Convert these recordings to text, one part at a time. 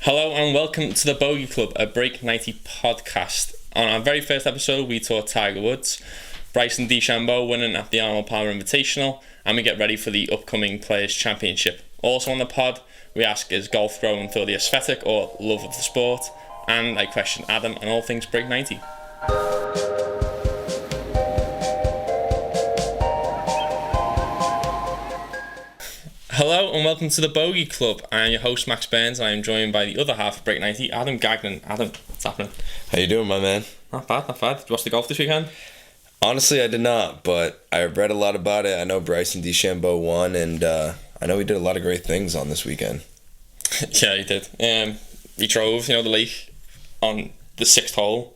Hello and welcome to the Bogey Club, a Break90 podcast. On our very first episode, we talk Tiger Woods, Bryson Dechambeau winning at the Arnold Palmer Invitational, and we get ready for the upcoming Players' Championship. Also on the pod, we ask, is golf growing through the aesthetic or love of the sport? And I question Adam on all things Break90. Hello and welcome to the Bogey Club. I am your host Max Burns and I am joined by the other half of Break90, Adam Gagnon. Adam, what's happening? How you doing, my man? Not bad. Did you watch the golf this weekend? Honestly, I did not, but I read a lot about it. I know Bryson Dechambeau won, and I know he did a lot of great things on this weekend. Yeah, he did. He drove, the lake on the sixth hole.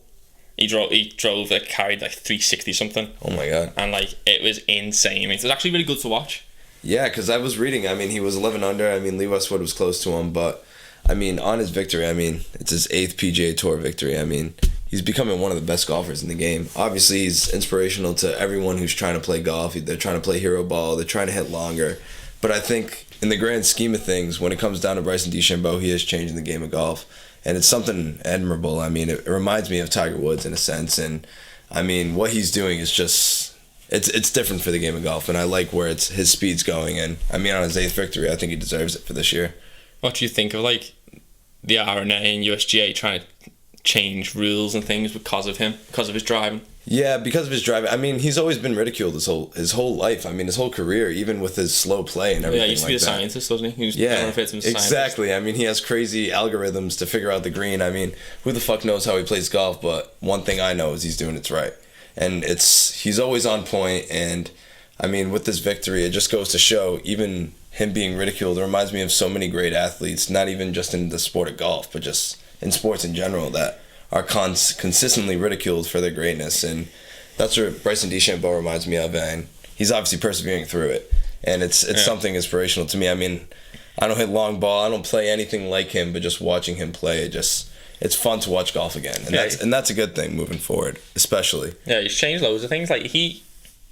He drove, it carried like 360 something. Oh my god! And it was insane. I mean, it was actually really good to watch. Yeah, because I was reading. I mean, he was 11 under. I mean, Lee Westwood was close to him, but I mean, on his victory, I mean, it's his 8th PGA Tour victory. I mean, he's becoming one of the best golfers in the game. Obviously, he's inspirational to everyone who's trying to play golf. They're trying to play hero ball. They're trying to hit longer. But I think in the grand scheme of things, when it comes down to Bryson DeChambeau, he is changing the game of golf. And it's something admirable. I mean, it reminds me of Tiger Woods in a sense. And, I mean, what he's doing is just... It's different for the game of golf, and I like where his speed's going. And, I mean, on his 8th victory, I think he deserves it for this year. What do you think of, the RNA and USGA trying to change rules and things because of him, because of his driving? Yeah, because of his driving. I mean, he's always been ridiculed his whole life. I mean, his whole career, even with his slow play and everything. Yeah, he used to be a scientist, doesn't he? Exactly. I mean, he has crazy algorithms to figure out the green. I mean, who the fuck knows how he plays golf? But one thing I know is he's doing it right, and he's always on point. And I mean, with this victory, it just goes to show, even him being ridiculed, it reminds me of so many great athletes, not even just in the sport of golf, but just in sports in general, that are consistently ridiculed for their greatness. And that's what Bryson DeChambeau reminds me of, and he's obviously persevering through it. And it's something inspirational to me. I mean, I don't hit long ball, I don't play anything like him, but just watching him play, it's fun to watch golf again. And that's a good thing moving forward, especially. Yeah, he's changed loads of things.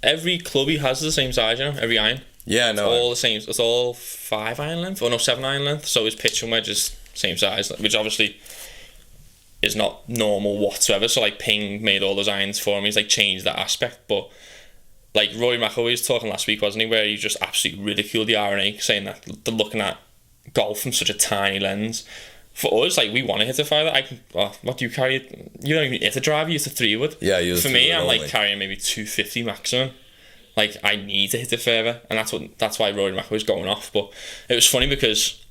Every club he has is the same size, every iron. Yeah, no. It's all the same. It's all 5 iron length, or no, 7 iron length. So his pitching wedge is same size, which obviously is not normal whatsoever. So Ping made all those irons for him. He's changed that aspect. But Rory McIlory was talking last week, wasn't he, where he just absolutely ridiculed the RNA, saying that they're looking at golf from such a tiny lens. For us, we want to hit a further. What do you carry? You don't even hit a driver, you hit a 3-wood. Yeah, you. For me, I'm carrying maybe 250 maximum. I need to hit it further, and that's why Rory McIlory was going off. But it was funny because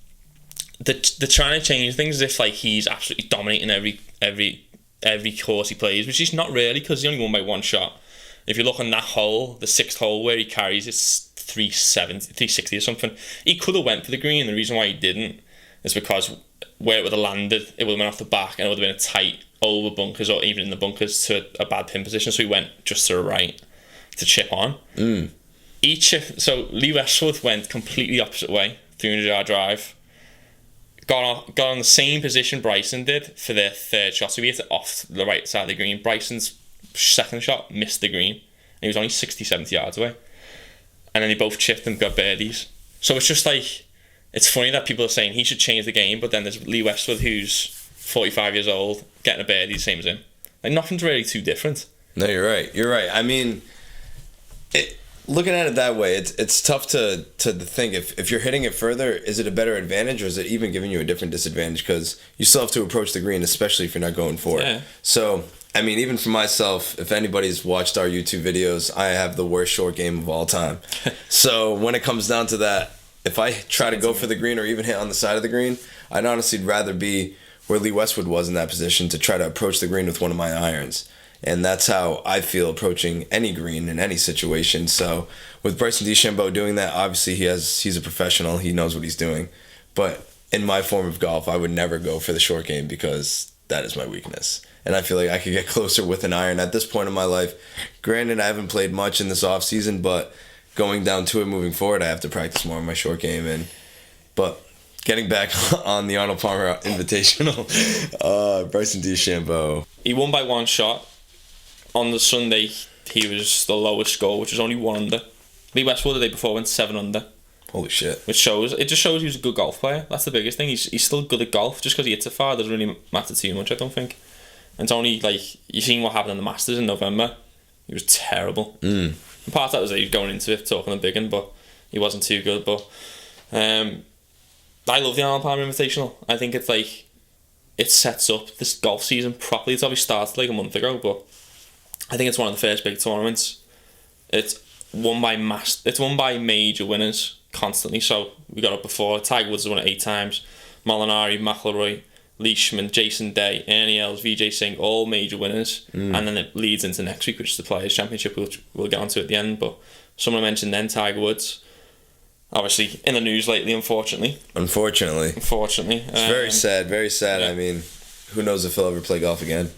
they're trying to change things as if he's absolutely dominating every course he plays, which he's not really, because he only won by one shot. If you look on that hole, the 6th hole where he carries, it's 360 or something. He could have went for the green. The reason why he didn't is because where it would have landed, it would have went off the back, and it would have been a tight over bunkers, or even in the bunkers, to a bad pin position. So he went just to the right to chip on. So Lee Westwood went completely opposite way, 300-yard drive. Got on the same position Bryson did for their 3rd shot, so he hit it off the right side of the green. Bryson's 2nd shot missed the green, and he was only 60-70 yards away. And then they both chipped and got birdies. So it's just it's funny that people are saying he should change the game, but then there's Lee Westwood, who's 45 years old, getting a birdie the same as him. Nothing's really too different. No, you're right. I mean, looking at it that way, it's tough to think if you're hitting it further, is it a better advantage, or is it even giving you a different disadvantage? Because you still have to approach the green, especially if you're not going for it. Yeah. So, I mean, even for myself, if anybody's watched our YouTube videos, I have the worst short game of all time. So when it comes down to that, if I try to go for the green or even hit on the side of the green, I'd honestly rather be where Lee Westwood was in that position, to try to approach the green with one of my irons. And that's how I feel approaching any green in any situation. So with Bryson DeChambeau doing that, obviously he's a professional. He knows what he's doing. But in my form of golf, I would never go for the short game, because that is my weakness. And I feel like I could get closer with an iron at this point in my life. Granted, I haven't played much in this off season, but going down to it moving forward, I have to practice more on my short game. But getting back on the Arnold Palmer Invitational, Bryson DeChambeau. He won by one shot. On the Sunday, he was the lowest score, which was only 1 under. Lee Westwood the day before went 7 under. Holy shit. Which just shows he was a good golf player. That's the biggest thing. He's still good at golf. Just because he hits it far doesn't really matter too much, I don't think. And it's only, like, you seen what happened in the Masters in November. He was terrible. And part of that was that he was going into it, talking a big one, but he wasn't too good. But I love the Arnold Palmer Invitational. I think it's like, it sets up this golf season properly. It's obviously started like a month ago, but I think it's one of the first big tournaments. It's won by major winners constantly. So we got up before. Tiger Woods has won it 8 times. Molinari, McIlroy, Leishman, Jason Day, Ernie Els, Vijay Singh, all major winners. And then it leads into next week, which is the Players' Championship, which we'll get onto at the end. But someone mentioned then Tiger Woods. Obviously in the news lately, unfortunately. It's very sad, very sad. Yeah. I mean, who knows if he'll ever play golf again.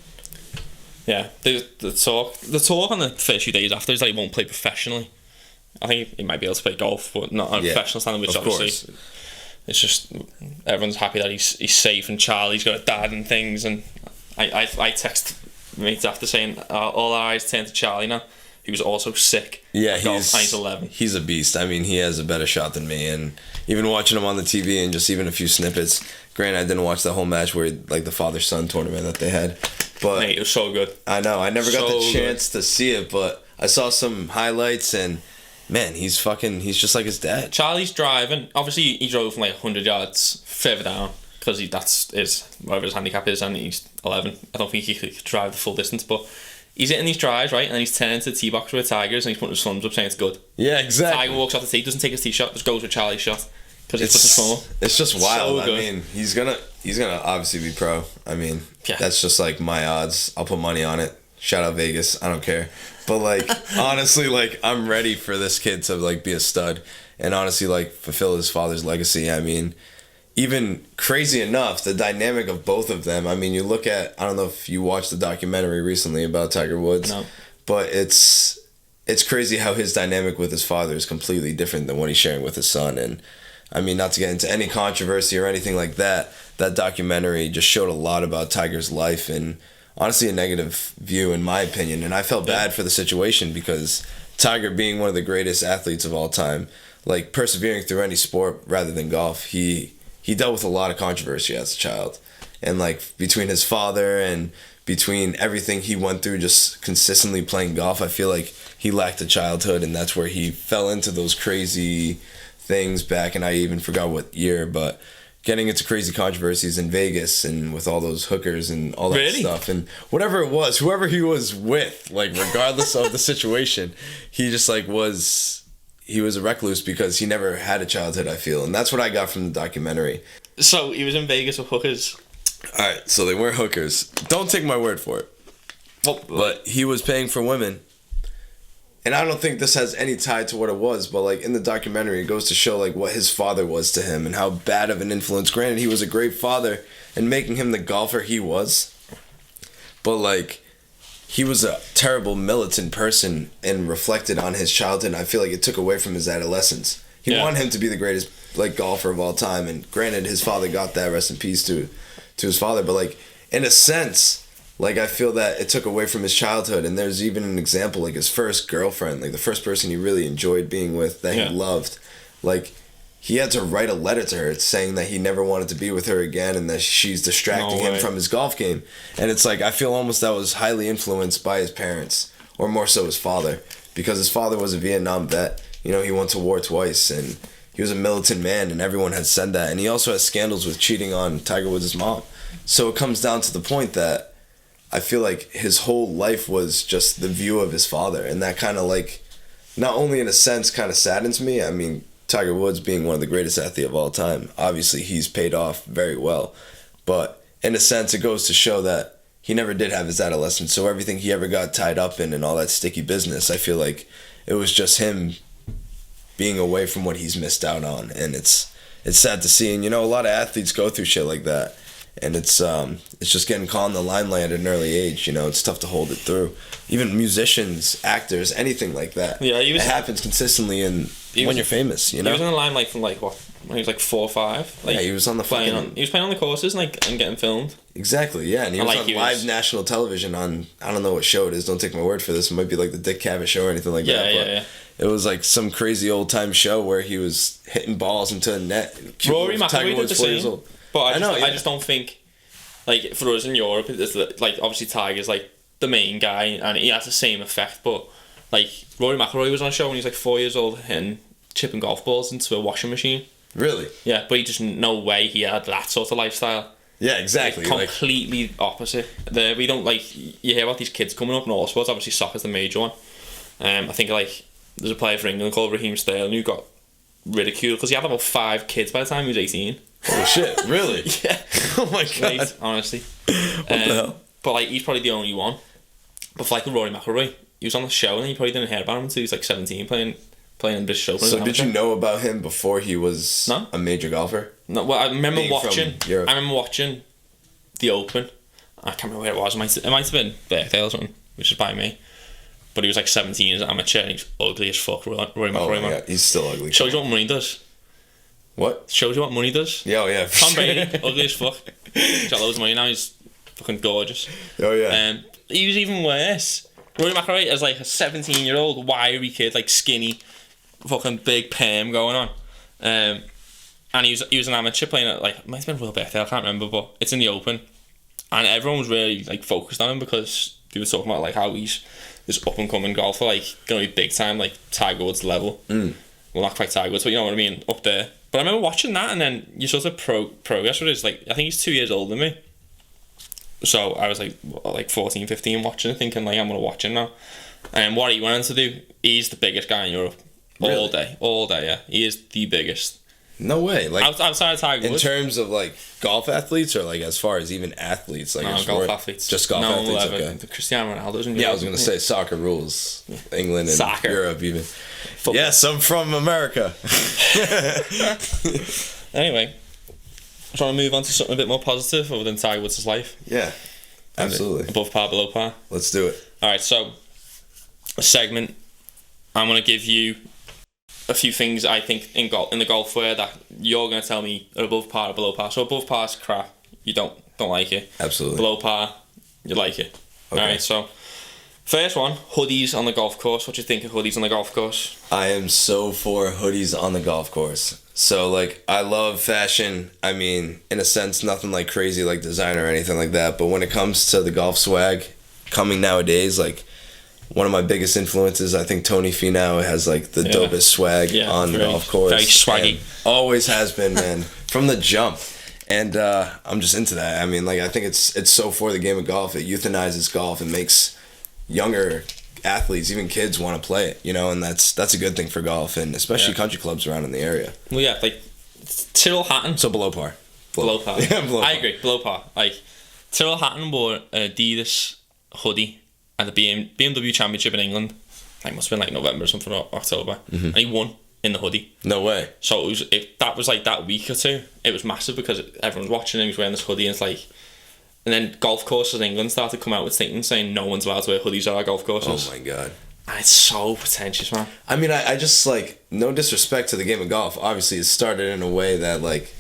Yeah, the talk on the first few days after is that he won't play professionally. I think he might be able to play golf, but not on a professional standard, which obviously it's just, everyone's happy that he's safe, and Charlie's got a dad and things. And I text mates after saying all our eyes turn to Charlie now. He was also sick. Yeah, he's 11. He's a beast. I mean, he has a better shot than me. And even watching him on the TV and just even a few snippets. Granted, I didn't watch the whole match where, like, the father-son tournament that they had. But mate, it was so good. I know. I never got the chance to see it, but I saw some highlights, and man, he's just like his dad. Charlie's driving. Obviously, he drove from like 100 yards further down because that's whatever his handicap is, and he's 11. I don't think he could drive the full distance, but he's hitting these drives, right? And then he's turning to the tee box with Tigers, and he's putting his thumbs up saying it's good. Yeah, exactly. Tiger walks off the tee, doesn't take his tee shot, just goes with Charlie's shot because he's put his thumb up. It's just wild. So I mean, he's gonna obviously be pro. I mean, that's just like my odds. I'll put money on it. Shout out Vegas. I don't care. But like, honestly, like, I'm ready for this kid to like be a stud and honestly like fulfill his father's legacy. I mean, even crazy enough, the dynamic of both of them. I mean, you look at, I don't know if you watched the documentary recently about Tiger Woods, no, but it's crazy how his dynamic with his father is completely different than what he's sharing with his son. And I mean, not to get into any controversy or anything like that, that documentary just showed a lot about Tiger's life and honestly a negative view in my opinion. And I felt bad for the situation because Tiger, being one of the greatest athletes of all time, like persevering through any sport rather than golf, he dealt with a lot of controversy as a child. And like between his father and between everything he went through just consistently playing golf, I feel like he lacked a childhood, and that's where he fell into those crazy things back, and I even forgot what year, but getting into crazy controversies in Vegas and with all those hookers and all that stuff. And whatever it was, whoever he was with, like regardless of the situation, he just like he was a recluse because he never had a childhood, I feel. And that's what I got from the documentary. So he was in Vegas with hookers. Alright, so they weren't hookers. Don't take my word for it. Well, but he was paying for women. And I don't think this has any tie to what it was, but like in the documentary, it goes to show like what his father was to him and how bad of an influence. Granted, he was a great father and making him the golfer he was, but like he was a terrible militant person and reflected on his childhood. And I feel like it took away from his adolescence. He wanted him to be the greatest like golfer of all time, and granted, his father got that. Rest in peace to his father. But like in a sense, like, I feel that it took away from his childhood. And there's even an example, like, his first girlfriend, like, the first person he really enjoyed being with, that he loved. Like, he had to write a letter to her saying that he never wanted to be with her again and that she's distracting him from his golf game. And it's like, I feel almost that was highly influenced by his parents, or more so his father. Because his father was a Vietnam vet. You know, he went to war twice, and he was a militant man, and everyone had said that. And he also has scandals with cheating on Tiger Woods' mom. So it comes down to the point that I feel like his whole life was just the view of his father. And that kind of like, not only in a sense kind of saddens me. I mean, Tiger Woods being one of the greatest athletes of all time, obviously he's paid off very well. But in a sense, it goes to show that he never did have his adolescence. So everything he ever got tied up in and all that sticky business, I feel like it was just him being away from what he's missed out on. And it's sad to see. And, you know, a lot of athletes go through shit like that. And it's just getting caught in the limelight at an early age. You know, it's tough to hold it through. Even musicians, actors, anything like that. Yeah, it happens consistently when you're famous. You know, he was in the limelight from like what, when he was like 4 or 5. Like, yeah, he was on the he was playing on the courses and getting filmed. Exactly, yeah, and he was on live national television on, I don't know what show it is. Don't take my word for this. It might be like the Dick Cavett show or anything like that. But It was like some crazy old time show where he was hitting balls into a net. Rory McIlory did the same. But I just don't think, like, for us in Europe, it's like, obviously Tiger's like the main guy and he has the same effect, but like Rory McIlory was on a show when he was like 4 years old hitting chipping golf balls into a washing machine. Really? Yeah, but he just no way he had that sort of lifestyle. Yeah, exactly. Like, completely opposite. We don't like, you hear about these kids coming up in all sports. Obviously soccer's the major one. I think like there's a player for England called Raheem Sterling who got ridiculed because he had about 5 kids by the time he was 18. Oh shit! Really? Yeah. Oh my god. Mate, honestly. What the hell? But like he's probably the only one. But for like Rory McIlory, he was on the show and you probably didn't hear about him until he was like 17 playing in British Open. So did you know about him before he was a major golfer? No. Well, I remember watching the Open. I can't remember where it was. It might have been Birkdale or something, which is by me. But he was like 17 as an amateur and he was ugly as fuck. Rory McIlory, man. Yeah, he's still ugly. Shows you what money does. What? Shows you what money does. Yeah, oh yeah. Tom Brady, ugly as fuck. He's got loads of money now. He's fucking gorgeous. Oh yeah. He was even worse. Rory McIlory is like a 17-year-old wiry kid, like skinny, fucking big perm going on. And he was an amateur playing at like, it might have been Will Birkdale, I can't remember, but it's in the Open. And everyone was really like focused on him because he was talking about like how he's this up and coming golfer, like gonna be big time, like Tiger Woods level. Well, not quite Tiger Woods, but you know what I mean, up there. But I remember watching that, and then you sort of progress with it. It's like, I think he's 2 years older than me. So I was like 14, 15 watching it, thinking like I'm gonna watch him now. And what he went on to do, he's the biggest guy in Europe. Really? All day, yeah. He is the biggest. No way. Like outside of Tiger Woods. In terms of like golf athletes, or like as far as even athletes, like no, golf athletes. Just golf athletes. Okay. The Cristiano Ronaldo's in Europe. Yeah, I was gonna say soccer rules. England and soccer. Europe even. Football. Yes, I'm from America. Anyway, trying to move on to something a bit more positive other than Tiger Woods' life. Yeah, absolutely. Above par, below par. Let's do it. All right, so a segment. I'm gonna give you a few things I think in the golf where that you're gonna tell me are above par or below par. So above par is crap. You don't like it. Absolutely. Below par, you like it. Okay. All right, so. First one, hoodies on the golf course. What do you think of hoodies on the golf course? I am so for hoodies on the golf course. So, like, I love fashion. I mean, in a sense, nothing like crazy like designer or anything like that. But when it comes to the golf swag coming nowadays, like, one of my biggest influences, I think Tony Finau has, like, the dopest swag on the golf course. Very swaggy. And always has been, man, from the jump. And I'm just into that. I mean, like, I think it's so for the game of golf. It euthanizes golf and makes younger athletes, even kids, want to play it, you know, and that's a good thing for golf, and especially country clubs around in the area. Well, yeah, like Tyrrell Hatton. So below par. Below par. Yeah, below par. I agree, below par. Like Tyrrell Hatton wore an Adidas hoodie at the BMW Championship in England. It must have been like November or something, or October, and he won in the hoodie. No way. So that was like that week or two, it was massive because everyone's watching him. He was wearing this hoodie, and it's like. And then golf courses in England started to come out with statements saying no one's allowed to wear hoodies at our golf courses. Oh my god. And it's so pretentious, man. I mean, I just, like, no disrespect to the game of golf. Obviously, it started in a way that, like,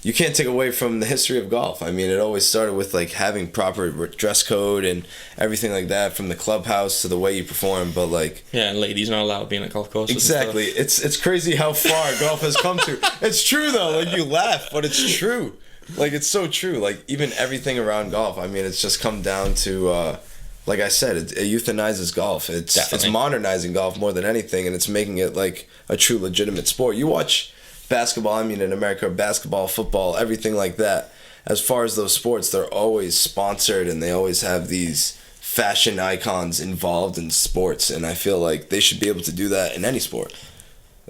you can't take away from the history of golf. I mean, it always started with, like, having proper dress code and everything like that, from the clubhouse to the way you perform, but, like... Yeah, and ladies not allowed being at golf courses. Exactly. It's crazy how far golf has come to. It's true, though. Like, you laugh, but it's true. Like, it's so true. Like, even everything around golf, I mean, it's just come down to, like I said, it euthanizes golf. It's modernizing golf more than anything, and it's making it, like, a true legitimate sport. You watch basketball, I mean, in America, basketball, football, everything like that. As far as those sports, they're always sponsored, and they always have these fashion icons involved in sports, and I feel like they should be able to do that in any sport.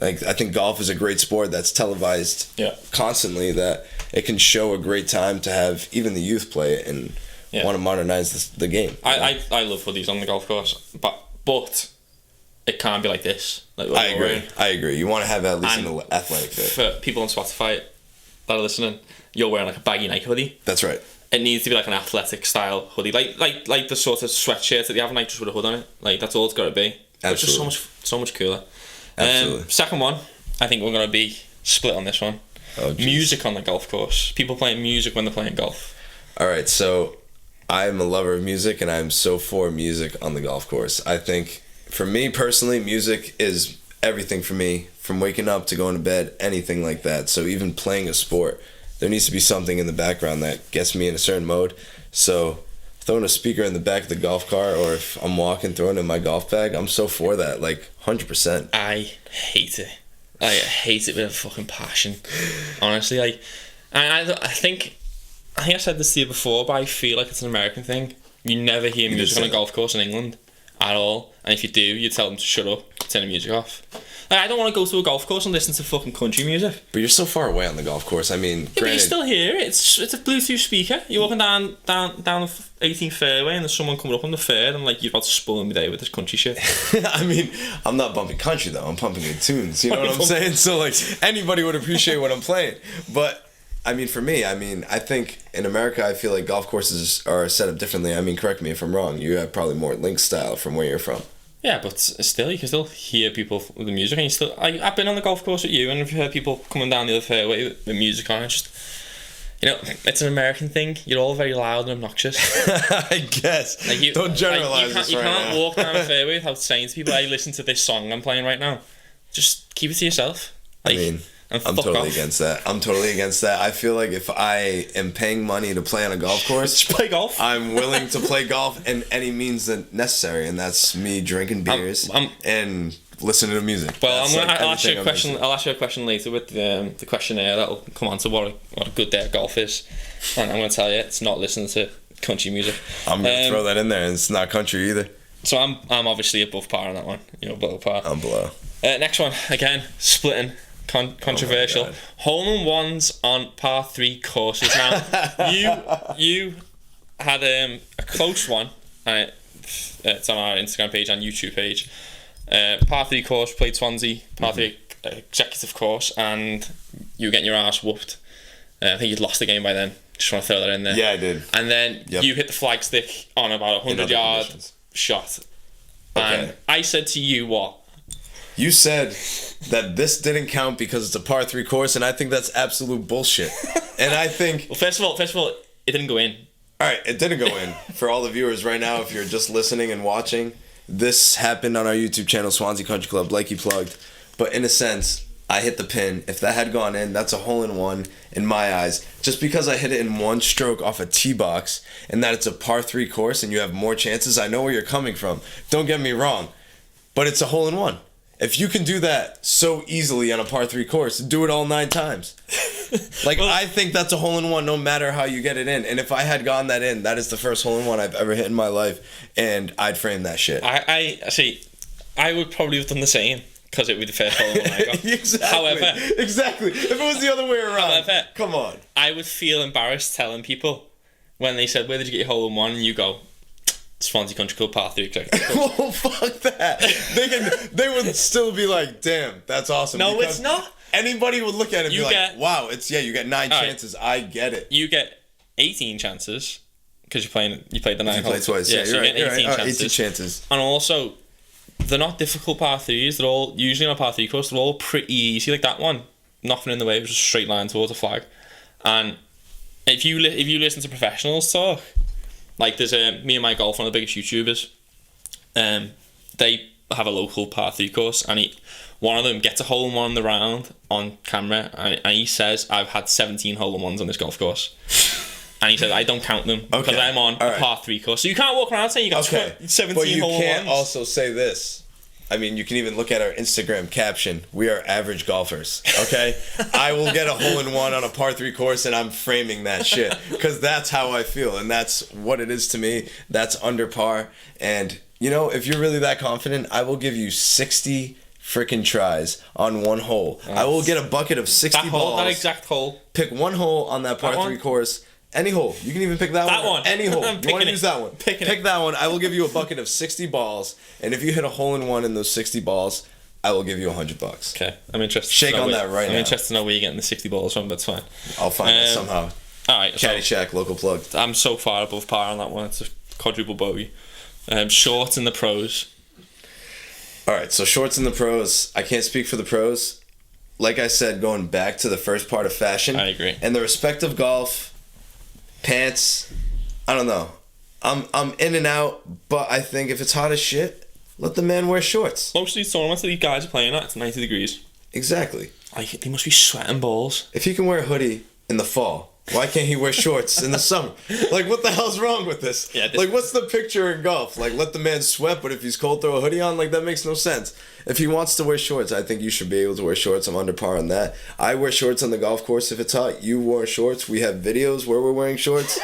Like, I think golf is a great sport that's televised constantly, that it can show a great time to have even the youth play it and want to modernize the game. I love hoodies on the golf course, but it can't be like this. Like I agree. You want to have at least an athletic fit. For people on Spotify that are listening, you're wearing like a baggy Nike hoodie. That's right. It needs to be like an athletic style hoodie, like the sort of sweatshirt that you have, like just with a hood on it. Like, that's all it's got to be. Absolutely. It's just so much cooler. Absolutely. Second one, I think we're going to be split on this one. Oh, music on the golf course. People playing music when they're playing golf. All right, so I'm a lover of music, and I'm so for music on the golf course. I think for me personally, music is everything for me. From waking up to going to bed, anything like that. So even playing a sport, there needs to be something in the background that gets me in a certain mode. So throwing a speaker in the back of the golf car, or if I'm walking, throwing it in my golf bag, I'm so for that, like 100%. I hate it. I hate it with a fucking passion. Honestly, like, I think I said this to you before, but I feel like it's an American thing. You never hear music on a golf course in England at all, and if you do, you tell them to shut up, turn the music off. Like, I don't want to go to a golf course and listen to fucking country music. But you're so far away on the golf course. I mean, yeah, but you still hear it. It's a Bluetooth speaker. You're walking down the 18th fairway, and there's someone coming up on the third, and like, you're about to spoil my day with this country shit. I mean, I'm not bumping country though. I'm pumping good tunes. You know what I'm saying? So like, anybody would appreciate what I'm playing. But I mean, for me, I think in America, I feel like golf courses are set up differently. I mean, correct me if I'm wrong. You have probably more link style from where you're from. Yeah, but still, you can still hear people with the music, and you still. I've been on the golf course with you, and I've heard people coming down the other fairway with music on. It's just, it's an American thing. You're all very loud and obnoxious. I guess. Like don't generalize this right now. You can't walk down a fairway without saying to people, "Hey, listen to this song I'm playing right now." Just keep it to yourself. Like, I mean, I'm totally against that. I feel like if I am paying money to play on a golf course, just play golf. I'm willing to play golf in any means that necessary, and that's me drinking beers and listening to music. Well, I'll ask you a question. I'll ask you a question later with the questionnaire that'll come on to what a good day at golf is, and I'm going to tell you it's not listening to country music. I'm going to throw that in there, and it's not country either. So I'm obviously above par on that one. Below par. I'm below. Next one again, splitting. Controversial. Hole-in-ones on par 3 courses. Now, you had a close one, and it's on our Instagram page and YouTube page. Par 3 course, played Swansea, par 3 executive course, and you were getting your ass whooped. I think you'd lost the game by then. Just want to throw that in there. Yeah, I did. And then you hit the flagstick on about 100-yard shot. Okay. And I said to you, what? You said that this didn't count because it's a par 3 course, and I think that's absolute bullshit. And I think... Well, first of all, it didn't go in. Alright, it didn't go in. For all the viewers right now, if you're just listening and watching, this happened on our YouTube channel, Swansea Country Club, like he plugged. But in a sense, I hit the pin. If that had gone in, that's a hole-in-one in my eyes. Just because I hit it in one stroke off a tee box, and that it's a par 3 course and you have more chances, I know where you're coming from. Don't get me wrong. But it's a hole-in-one. If you can do that so easily on a par 3 course, do it all 9 times. I think that's a hole-in-one no matter how you get it in. And if I had gotten that in, that is the first hole-in-one I've ever hit in my life, and I'd frame that shit. I see. I would probably have done the same because it would be the first hole-in-one I got. Exactly. If it was the other way around, come on. I would feel embarrassed telling people when they said, "Where did you get your hole-in-one?" and you go, Swansea Country Club par 3 executive. Well, fuck that. They would still be like, damn, that's awesome. No, it's not. Anybody would look at it and be like, wow, you get 9 chances. Right. I get it. You get 18 chances because you played the 9 holes. You played twice. Yeah, so you're right. 18 chances. And also, they're not difficult par 3s. They're all, usually on a par 3 course, they're all pretty easy. Like that one, nothing in the way. It was just a straight line towards the flag. And if you listen to professionals talk, like there's me and my golf, one of the biggest YouTubers, they have a local par 3 course, and one of them gets a hole-in-one in the round on camera, and he says, I've had 17 hole-in-ones on this golf course. And he said, I don't count them because I'm on a par 3 course. So you can't walk around saying you got 17 hole-in-ones. But you can't also say this. I mean, you can even look at our Instagram caption. We are average golfers, okay? I will get a hole-in-one on a par 3 course, and I'm framing that shit because that's how I feel, and that's what it is to me. That's under par. And, if you're really that confident, I will give you 60 freaking tries on one hole. I will get a bucket of 60 balls. That exact hole. Pick one hole on that par 3 course. Any hole. You can even pick that one. Any hole. You want to use that one. Pick that one. I will give you a bucket of 60 balls. And if you hit a hole-in-one in those 60 balls, I will give you $100. Okay. I'm interested. Shake on that right now. I'm interested to know where you're getting the 60 balls from, but it's fine. I'll find it somehow. Alright. Caddyshack, local plug. I'm so far above par on that one. It's a quadruple bogey. Shorts in the pros. Alright, so shorts in the pros. I can't speak for the pros. Like I said, going back to the first part of fashion. I agree. And the respect of golf... Pants, I don't know. I'm in and out, but I think if it's hot as shit, let the man wear shorts. Most of these tournaments that these guys are playing at, it's 90 degrees. Exactly. Like, they must be sweating balls. If he can wear a hoodie in the fall, why can't he wear shorts in the summer? Like, what the hell's wrong with this? Yeah, like, what's the picture in golf? Like, let the man sweat, but if he's cold, throw a hoodie on? Like, that makes no sense. If he wants to wear shorts, I think you should be able to wear shorts. I'm under par on that. I wear shorts on the golf course if it's hot. You wore shorts. We have videos where we're wearing shorts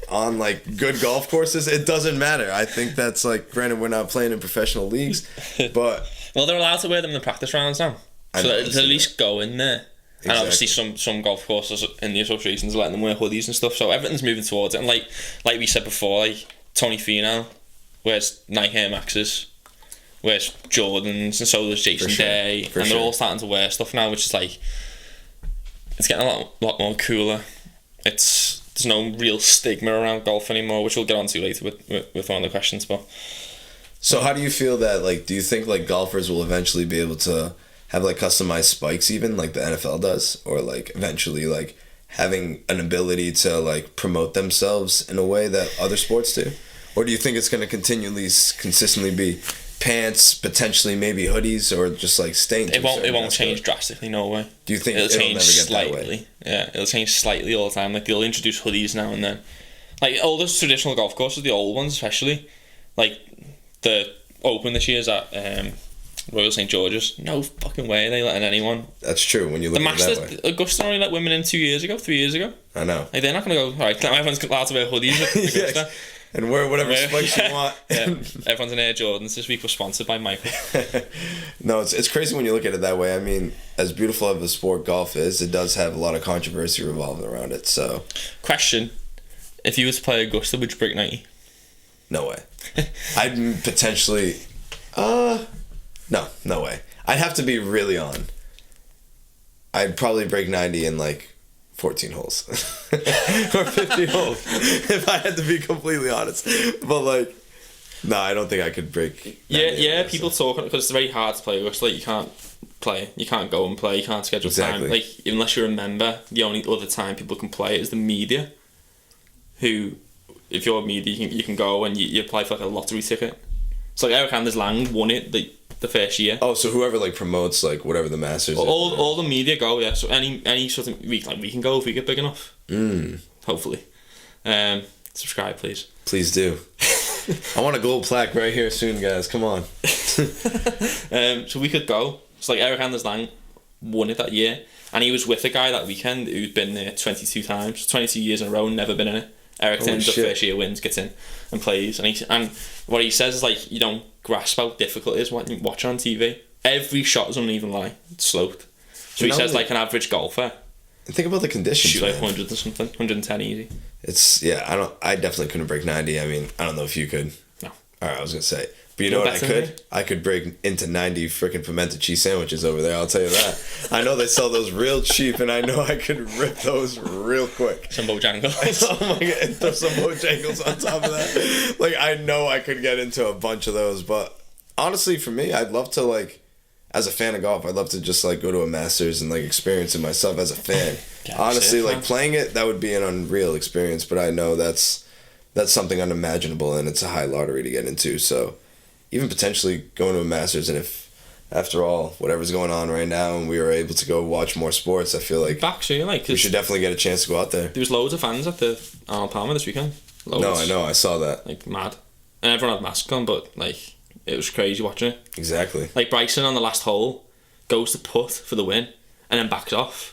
on, like, good golf courses. It doesn't matter. I think that's, like, granted, we're not playing in professional leagues, but... Well, they're allowed to wear them in the practice rounds now. So they'll at least go in there. Exactly. And obviously some golf courses in the associations are letting them wear hoodies and stuff, so everything's moving towards it. And like we said before, like Tony Finau wears Nike Air Maxes, wears Jordans, and so does Jason Day, and they're all starting to wear stuff now, which is like, it's getting a lot more cooler. There's no real stigma around golf anymore, which we'll get onto later with one of the questions. But so how do you feel that, like, do you think like golfers will eventually be able to have like customized spikes even like the NFL does, or like eventually like having an ability to like promote themselves in a way that other sports do? Or do you think it's going to consistently be pants, potentially maybe hoodies, or just like staying? It won't change drastically, no way. Do you think it'll change never get slightly? That way? Yeah, it'll change slightly all the time. Like they'll introduce hoodies now and then. Like all those traditional golf courses, the old ones especially, like the Open this year is at Royal St. George's. No fucking way are they letting anyone. That's true when you look at it that way. Augusta only let women in 3 years ago. I know. Like they're not gonna go. All right, everyone's allowed to wear hoodies at Augusta. Yeah. And wear whatever spikes you want. Yeah. Everyone's in Air Jordans this week. We're sponsored by Michael. No, it's crazy when you look at it that way. I mean, as beautiful of a sport golf is, it does have a lot of controversy revolving around it. So, question: if you were to play Augusta, would you break 90? No way. I'd potentially. No way. I'd have to be really on. I'd probably break 90 in like 14 holes or 15 holes if I had to be completely honest. But like, no, I don't think I could break. Yeah. People talking because it's very hard to play Augusta. Like you can't go and play. You can't schedule time. Like unless you're a member, the only other time people can play is the media. Who, if you're a media, you can go and you apply for like a lottery ticket. So like Eric Anders Lang won it the first year. Oh, so whoever like promotes like whatever the Masters. All the media go, yeah. So any sort of we can go if we get big enough. Hopefully. Subscribe, please. Please do. I want a gold plaque right here soon, guys. Come on. So we could go. So like Eric Anders Lang won it that year, and he was with a guy that weekend who'd been there 22 times, 22 years in a row, never been in it. Eric turns up first year, wins, gets in, and plays. And what he says is like you don't grasp how difficult it is when you watch on TV. Every shot is uneven line, it's sloped. So he says like an average golfer. Think about the conditions. Shoot like 100 or something, 110 easy. I definitely couldn't break 90. I mean, I don't know if you could. No. All right, I was gonna say. But you know what I could? I could break into 90 freaking pimento cheese sandwiches over there, I'll tell you that. I know they sell those real cheap, and I know I could rip those real quick. Some Bojangles. Oh my god, and throw some Bojangles on top of that. Like, I know I could get into a bunch of those, but honestly, for me, I'd love to, like, as a fan of golf, I'd love to just, like, go to a Masters and, like, experience it myself as a fan. Honestly, like, playing it, that would be an unreal experience, but I know that's something unimaginable, and it's a high lottery to get into, so... Even potentially going to a Masters, and if, after all, whatever's going on right now, and we were able to go watch more sports, I feel like we should definitely get a chance to go out there. There was loads of fans at the Arnold Palmer this weekend. Loads. No, I know, I saw that. Like, mad. And everyone had masks on, but, like, it was crazy watching it. Exactly. Like, Bryson on the last hole goes to putt for the win, and then backs off.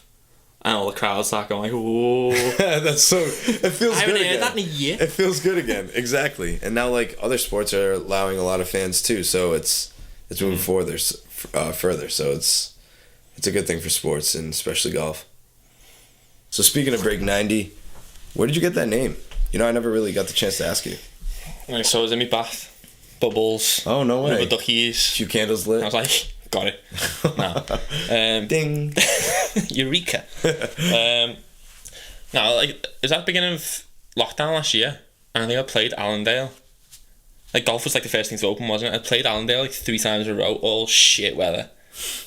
And all the crowds start going like, whoa. That's so... It feels good again. I haven't heard that in a year. It feels good again. Exactly. And now, like, other sports are allowing a lot of fans, too. So it's moving further. So it's a good thing for sports, and especially golf. So speaking of Break90, where did you get that name? You know, I never really got the chance to ask you. Like, so I was in my bath. Bubbles. Oh, no way. Duckies. Few candles lit. I was like... Got it. No. Ding. Eureka. No, like, is that the beginning of lockdown last year? And I think I played Allendale. Like, golf was like the first thing to open, wasn't it? I played Allendale like 3 times in a row, all shit weather.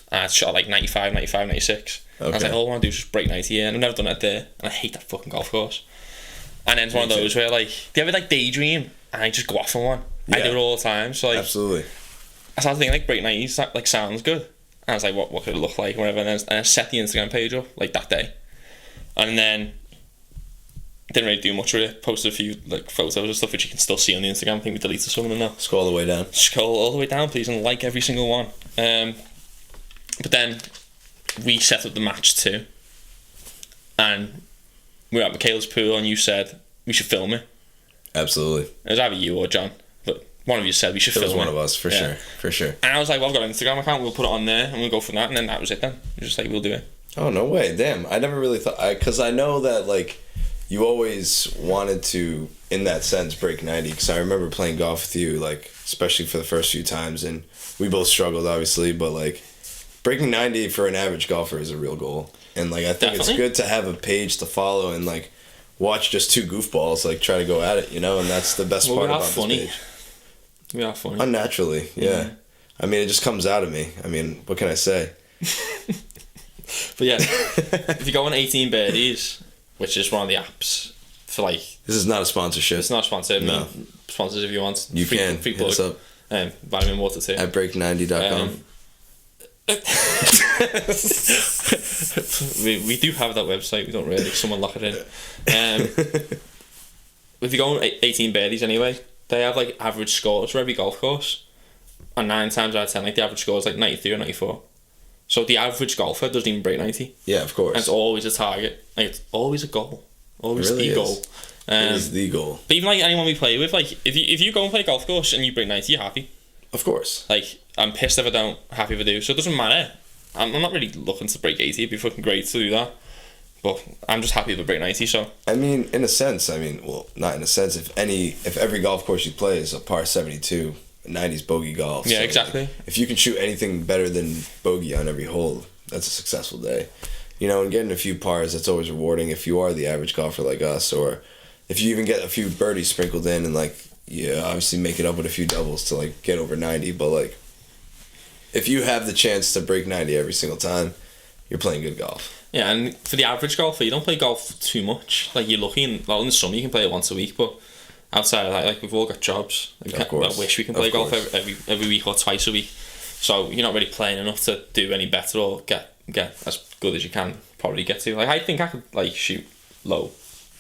And I shot like 95, 96. Okay. I was like, all I want to do is just break 90 here. And I've never done it there. And I hate that fucking golf course. And then it's one of those where, like, do you ever like daydream and I just go off on one? Yeah. I do it all the time. So, like, absolutely. I started thinking like Break90 like sounds good. And I was like, what could it look like, whatever. And I set the Instagram page up like that day, and then didn't really do much with it. Posted a few like photos and stuff which you can still see on the Instagram. I think we deleted some of them now. Scroll all the way down. Scroll all the way down, please, and like every single one. But then we set up the match too, and we were at Michaela's pool, and you said we should film it. Absolutely. It was either you or John, but one of you said we should film it. It was one of us, for sure. And I was like, well, I've got an Instagram account, we'll put it on there, and we'll go from that, and then that was it then. You're just like, we'll do it. Oh, no way. Damn. I never really thought... Because I know that, like, you always wanted to, in that sense, break 90. Because I remember playing golf with you, like, especially for the first few times, and we both struggled, obviously, but, like, breaking 90 for an average golfer is a real goal. And, like, I think It's good to have a page to follow and, like, watch just two goofballs, like, try to go at it, you know? And that's the best part about this page. We are funny. Unnaturally, yeah. I mean, it just comes out of me. I mean, what can I say? But yeah, if you go on 18 Birdies, which is one of the apps for like... This is not a sponsorship. It's not a sponsor. No. Sponsors if you want. You can. Free hit plug. us up. Vitamin Water too. At break90.com. we do have that website. We don't really. Someone lock it in. If you go on 18 Birdies anyway, they have like average scores for every golf course, and 9 times out of 10, like the average score is like 93 or 94. So the average golfer doesn't even break 90. Yeah, of course. And it's always a target. Like it's always a goal. Always it really the goal. It is the goal. But even like anyone we play with, like if you go and play a golf course and you break 90, you're happy. Of course. Like I'm pissed if I don't, happy if I do. So it doesn't matter. I'm not really looking to break 80. It'd be fucking great to do that. But I'm just happy if I break 90, so... I mean, in a sense, well, not in a sense, if every golf course you play is a par 72, 90's bogey golf. Yeah, so exactly. If you can shoot anything better than bogey on every hole, that's a successful day. You know, and getting a few pars, that's always rewarding if you are the average golfer like us, or if you even get a few birdies sprinkled in and, like, obviously make it up with a few doubles to, like, get over 90, but, like, if you have the chance to break 90 every single time, you're playing good golf. Yeah, and for the average golfer, you don't play golf too much. Like, you're lucky, in the summer you can play it once a week, but outside of that, like, we've all got jobs. I wish we can play golf every week or twice a week. So you're not really playing enough to do any better or get as good as you can probably get to. Like, I think I could, like, shoot low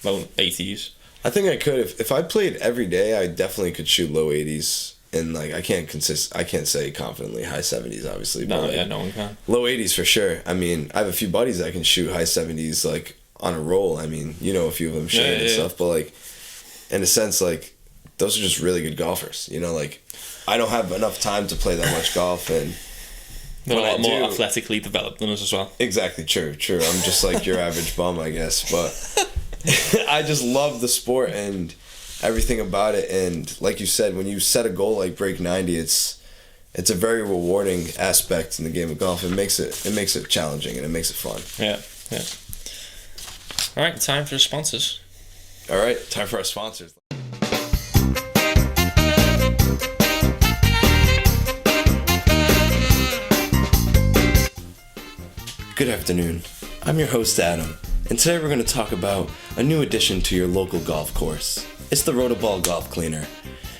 80s. I think I could. If I played every day, I definitely could shoot low 80s. And, like, I can't say confidently high 70s, obviously. No, but, like, yeah, no one can. Low 80s for sure. I mean, I have a few buddies that can shoot high 70s, like, on a roll. I mean, you know a few of them shooting and stuff. But, like, in a sense, like, those are just really good golfers. You know, like, I don't have enough time to play that much golf. And they're a lot more athletically developed than us as well. Exactly, true. I'm just like your average bum, I guess. But I just love the sport and everything about it. And like you said, when you set a goal like break 90, it's a very rewarding aspect in the game of golf. It makes it challenging and it makes it fun. Yeah. All right, time for sponsors. All right, time for our sponsors. Good afternoon. I'm your host, Adam, and today we're going to talk about a new addition to your local golf course. It's the Roto Ball Golf Cleaner.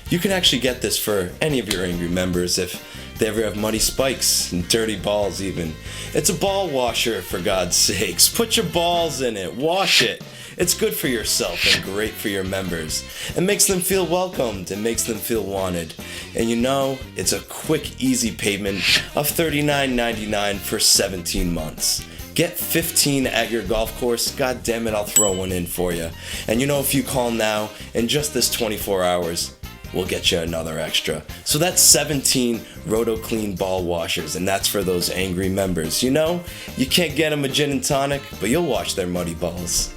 You can actually get this for any of your angry members if they ever have muddy spikes and dirty balls even. It's a ball washer, for God's sakes. Put your balls in it. Wash it. It's good for yourself and great for your members. It makes them feel welcomed. It makes them feel wanted. And you know, it's a quick, easy payment of $39.99 for 17 months. Get 15 at your golf course. God damn it, I'll throw one in for you. And you know, if you call now, in just this 24 hours, we'll get you another extra. So that's 17 Roto Clean ball washers, and that's for those angry members. You know, you can't get them a gin and tonic, but you'll wash their muddy balls.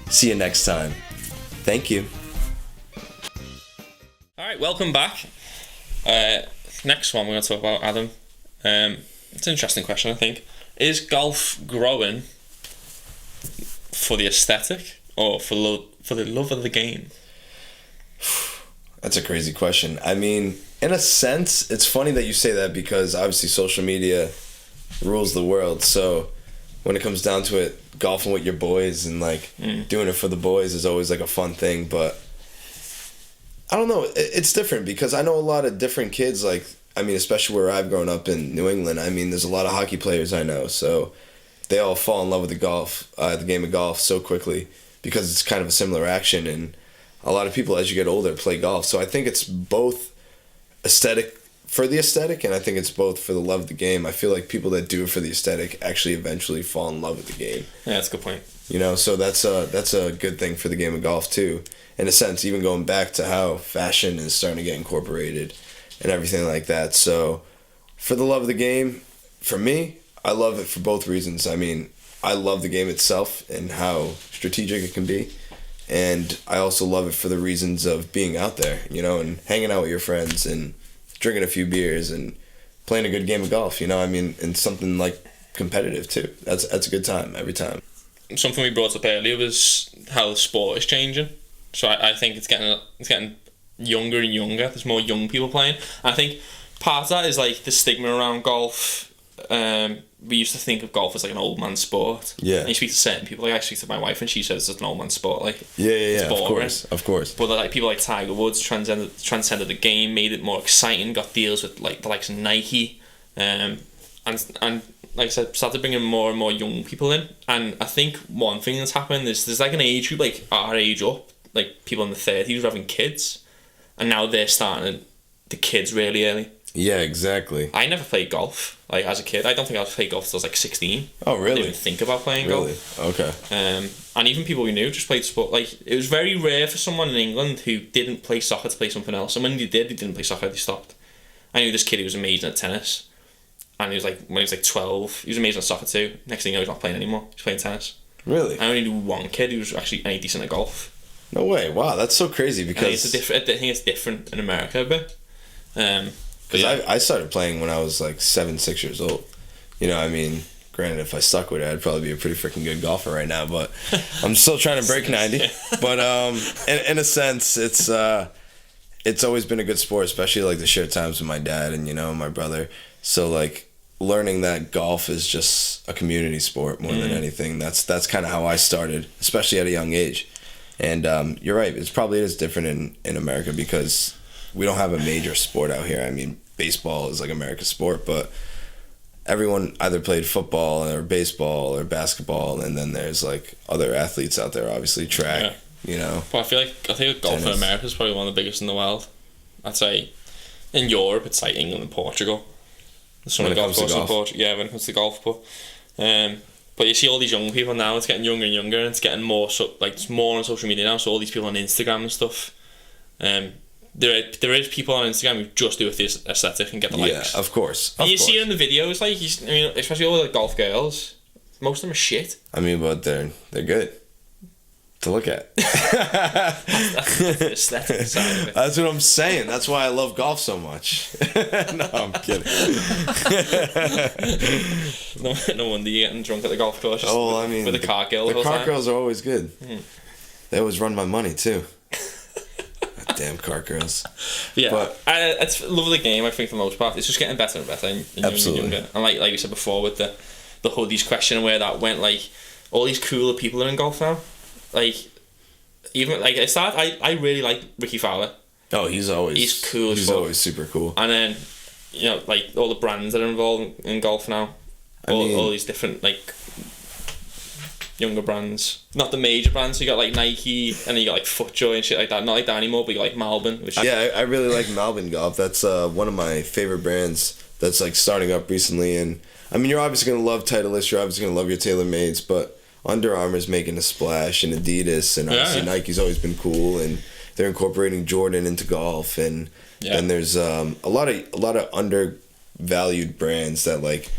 See you next time. Thank you. All right, welcome back. Next one we're going to talk about, Adam. It's an interesting question, I think. Is golf growing for the aesthetic or for the love of the game? That's a crazy question. I mean, in a sense, it's funny that you say that because obviously social media rules the world. So when it comes down to it, golfing with your boys and like doing it for the boys is always like a fun thing. But I don't know. It's different because I know a lot of different kids like I mean, especially where I've grown up in New England, I mean, there's a lot of hockey players I know, so they all fall in love with the game of golf so quickly because it's kind of a similar action, and a lot of people as you get older play golf. So I think it's both aesthetic for the aesthetic, and I think it's both for the love of the game. I feel like people that do it for the aesthetic actually eventually fall in love with the game. Yeah, that's a good point. So that's a good thing for the game of golf too. In a sense, even going back to how fashion is starting to get incorporated and everything like that. So for the love of the game, for me, I love it for both reasons. I mean, I love the game itself and how strategic it can be. And I also love it for the reasons of being out there, and hanging out with your friends and drinking a few beers and playing a good game of golf, I mean, and something like competitive too. That's a good time every time. Something we brought up earlier was how the sport is changing. So I think it's getting younger and younger. There's more young people playing. I think part of that is like the stigma around golf. We used to think of golf as like an old man sport. Yeah. And you speak to certain people, like I speak to my wife and she says it's an old man sport. Like yeah, of course. But like people like Tiger Woods transcended the game, made it more exciting, got deals with like the likes of Nike, and like I said, started bringing more and more young people in. And I think one thing that's happened is there's like an age group, like our age up, like people in the 30s having kids, and now they're starting the kids really early. Yeah, exactly. I never played golf, like as a kid. I don't think I played golf until I was like 16. Oh, really? I didn't even think about playing golf. Okay. And even people we knew just played sport. Like, it was very rare for someone in England who didn't play soccer to play something else. And when they didn't play soccer, they stopped. I knew this kid who was amazing at tennis. And he was like, when he was like 12, he was amazing at soccer too. Next thing you know, he's not playing anymore. He's playing tennis. Really? I only knew one kid who was actually any decent at golf. No way. Wow, that's so crazy because... I think it's different in America a bit. Because I started playing when I was like 6 years old. I mean, granted, if I stuck with it, I'd probably be a pretty freaking good golfer right now. But I'm still trying to break 90. But in a sense, it's always been a good sport, especially like the shared times with my dad and my brother. So like learning that golf is just a community sport more than anything. That's kind of how I started, especially at a young age. And you're right. It is different in America because we don't have a major sport out here. I mean, baseball is like America's sport, but everyone either played football or baseball or basketball, and then there's like other athletes out there, obviously track, But I think golf in America is probably one of the biggest in the world. I'd say in Europe it's like England and Portugal. There's some golf courses in Portugal. Yeah, when it comes to golf, but you see all these young people now. It's getting younger and younger, and it's getting more it's more on social media now. So all these people on Instagram and stuff. There is people on Instagram who just do it for the aesthetic and get the likes. Yeah, of course. And you see it in the videos, like especially all the golf girls. Most of them are shit. I mean, but they're good to look at. That's the aesthetic side of it. That's what I'm saying. That's why I love golf so much. No, I'm kidding. No wonder you're getting drunk at the golf course. I mean, with the car girls. The car girls are always good. They always run my money too. Damn car girls. Yeah, but it's love the game. I think for the most part, it's just getting better and better. And absolutely. Younger. And like you said before with the Hoodies question and where that went, like all these cooler people are in golf now. Like even like I really like Ricky Fowler. Oh, he's cool. He's always super cool. And then like all the brands that are involved in golf now. All these different like younger brands, not the major brands. So you got like Nike, and then you got like FootJoy and shit like that. Not like that anymore, but you got like Malbon. I really like Malbon Golf. That's one of my favorite brands that's like starting up recently. And I mean, you're obviously gonna love Titleist. You're obviously gonna love your TaylorMades, but Under Armour's making a splash, and Adidas, and obviously Nike's always been cool, and they're incorporating Jordan into golf, and then there's a lot of undervalued brands that like.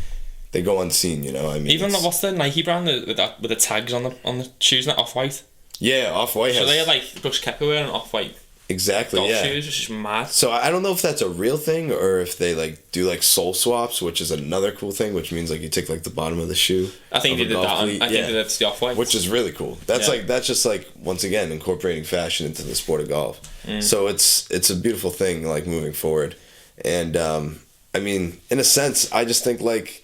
They go unseen, I mean. Even what's the Nike brand with the tags on the shoes, not Off-White? Yeah, Off-White. So they had like Brooks Koepka wearing Off-White. Exactly. Golf shoes, which is mad. So I don't know if that's a real thing or if they like do like sole swaps, which is another cool thing, which means like you take like the bottom of the shoe. I think they did that. I think that's the Off-White, which is really cool. That's that's just like once again incorporating fashion into the sport of golf. So it's a beautiful thing like moving forward, and I mean in a sense I just think like.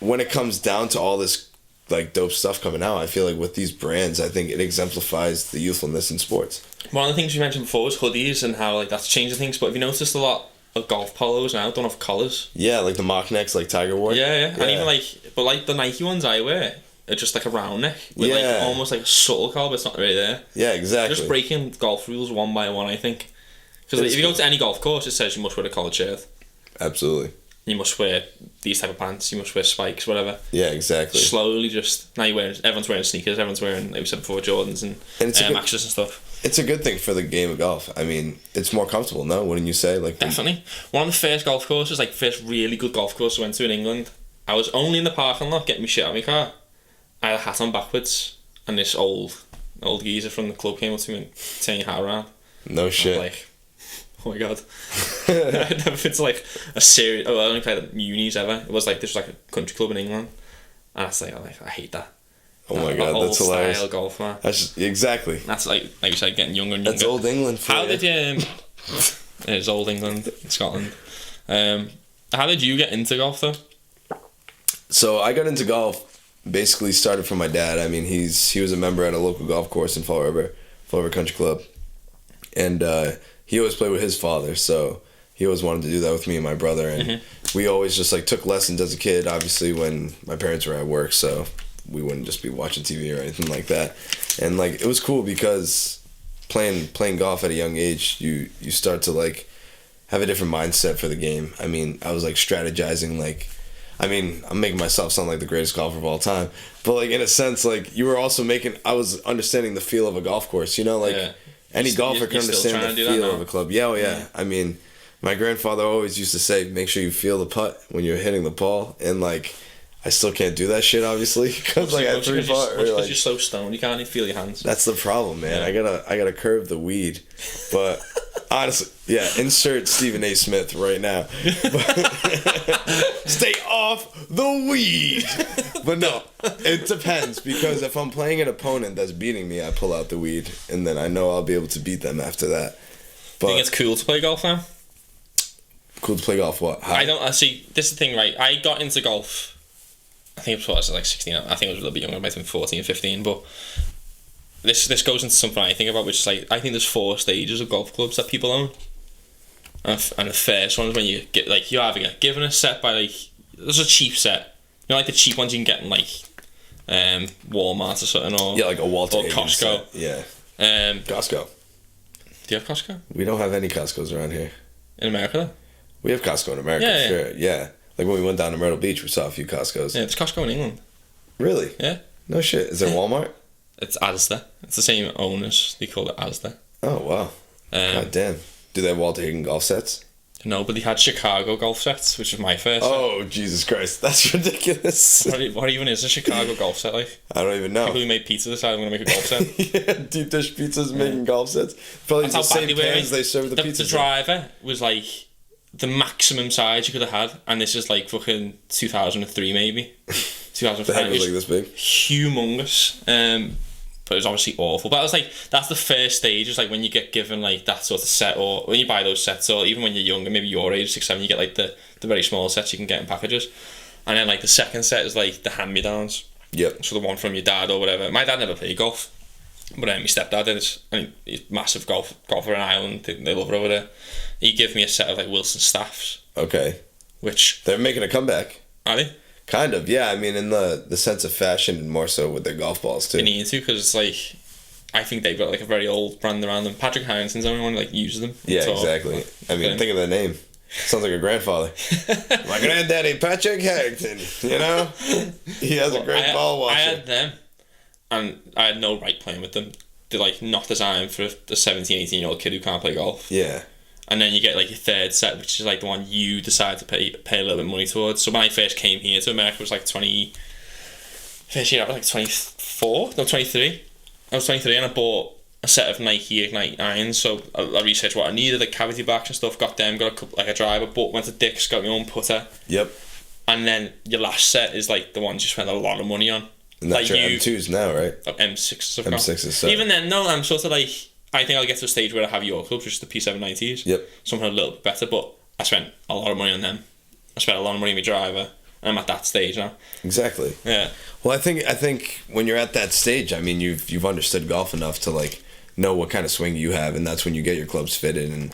When it comes down to all this like dope stuff coming out, I feel like with these brands, I think it exemplifies the youthfulness in sports. One of the things you mentioned before was hoodies and how like that's changing things. But have you noticed a lot golf polos now don't have collars. Yeah, like the mock necks, like Tiger wore. Yeah. And even but like the Nike ones I wear are just like a round neck with like almost like a subtle collar, but it's not really there. Yeah, exactly. Just breaking golf rules one by one, I think. Because if you go to any golf course, it says you must wear a collared shirt. Absolutely. You must wear these type of pants. You must wear spikes, whatever. Yeah, exactly. Slowly, just now everyone's wearing sneakers. Everyone's wearing, like we said before, Jordans and Air Maxes and stuff. It's a good thing for the game of golf. I mean, it's more comfortable, no? Wouldn't you say? Like definitely. One of the first golf courses, like first really good golf course I went to in England. I was only in the parking lot getting my shit out of my car. I had a hat on backwards, and this old geezer from the club came up to me and turned your hat around. No shit. I was like, oh my god. I'd never been to like a series. I only played at unis ever. It was like this was like a country club in England, and I hate that. Oh my god, that's hilarious. Style golf, man. Exactly. That's like you said, getting younger and younger. That's old England. How did you? It's old England, Scotland. How did you get into golf though? So I got into golf. Basically started from my dad. I mean, he was a member at a local golf course in Fall River Country Club, and he always played with his father, so he always wanted to do that with me and my brother, and we always just like took lessons as a kid, obviously when my parents were at work, so we wouldn't just be watching TV or anything like that. And like it was cool because playing golf at a young age, you start to like have a different mindset for the game. I mean, I was like strategizing, like, I mean, I'm making myself sound like the greatest golfer of all time, but like in a sense, like you were also I was understanding the feel of a golf course, you know, like any golfer can understand the feel of a club. Yeah, yeah. I mean, my grandfather always used to say, make sure you feel the putt when you're hitting the ball, and like I still can't do that shit, obviously, because like at 3 putt, because you're so stoned, you can't even feel your hands. That's the problem, man. Yeah. I gotta curve the weed, but honestly, yeah. Insert Stephen A. Smith right now. Stay off the weed. But no, it depends, because if I'm playing an opponent that's beating me, I pull out the weed, and then I know I'll be able to beat them after that. But think it's cool to play golf now? Cool to play golf? What? How? I don't. See, this is the thing, right? I got into golf. I think it was like 16. I think I was a little bit younger, I might have been 14, 15. But this goes into something I think about, which is like I think there's 4 stages of golf clubs that people own. And the first one is when you get like you either get given a set by like there's a cheap set. You know, like the cheap ones you can get in like Walmart or something, or like a Walter or Costco. Set. Yeah. Costco. Do you have Costco? We don't have any Costcos around here. In America, though? We have Costco in America, sure. Yeah. Like when we went down to Myrtle Beach, we saw a few Costcos. Yeah, there's Costco in England. Really? Yeah. No shit. Is there Walmart? It's Asda. It's the same owners. They call it Asda. Oh, wow. God damn. Do they have Walter Higgin golf sets? No, but they had Chicago golf sets, which was my first. Oh, Jesus Christ. That's ridiculous. What even is a Chicago golf set like? I don't even know. People who made pizza decided I'm going to make a golf set. Yeah, deep dish pizzas making golf sets. Probably the same pans they serve the pizza. The driver was like the maximum size you could have had, and this is like fucking 2003 maybe. 2005. The head was like this big? Humongous. But it was obviously awful. But I was like, that's the first stage. It's like when you get given like that sort of set, or when you buy those sets, or even when you're younger, maybe your age, 6, 7, you get like the very small sets you can get in packages. And then like the second set is like the hand-me-downs. Yep. So the one from your dad or whatever. My dad never played golf, but my stepdad did. I mean, he's a massive golfer in Ireland. They love it over there. He gave me a set of like Wilson staffs. Okay. Which they're making a comeback. Are they? Kind of, yeah. I mean, in the sense of fashion, and more so with their golf balls too. They need to, because it's like, I think they've got like a very old brand around them. Patrick Harrington's the only one who like uses them. Yeah, exactly. I mean, think of the name. Sounds like a grandfather. My granddaddy, Patrick Harrington. You know, he has a great ball washer. I had them, and I had no right playing with them. They're like not designed for a 17, 18-year-old kid who can't play golf. Yeah. And then you get like your third set, which is like the one you decide to pay a little bit of money towards. So when I first came here to America, it was like first year I was like 24, no 23. I was 23 and I bought a set of Nike Ignite irons. So I researched what I needed, like cavity backs and stuff. Got them, got a driver, went to Dick's, got my own putter. Yep. And then your last set is like the ones you spend a lot of money on. And that's like your M2s now, right? M6s. M6s. So. Even then, no, I'm sort of like. I think I'll get to a stage where I have your clubs, which is the P790s. Yep. Something a little bit better, but I spent a lot of money on them. I spent a lot of money on my driver, and I'm at that stage now. Exactly. Yeah. Well, I think when you're at that stage, I mean, you've understood golf enough to like know what kind of swing you have, and that's when you get your clubs fitted and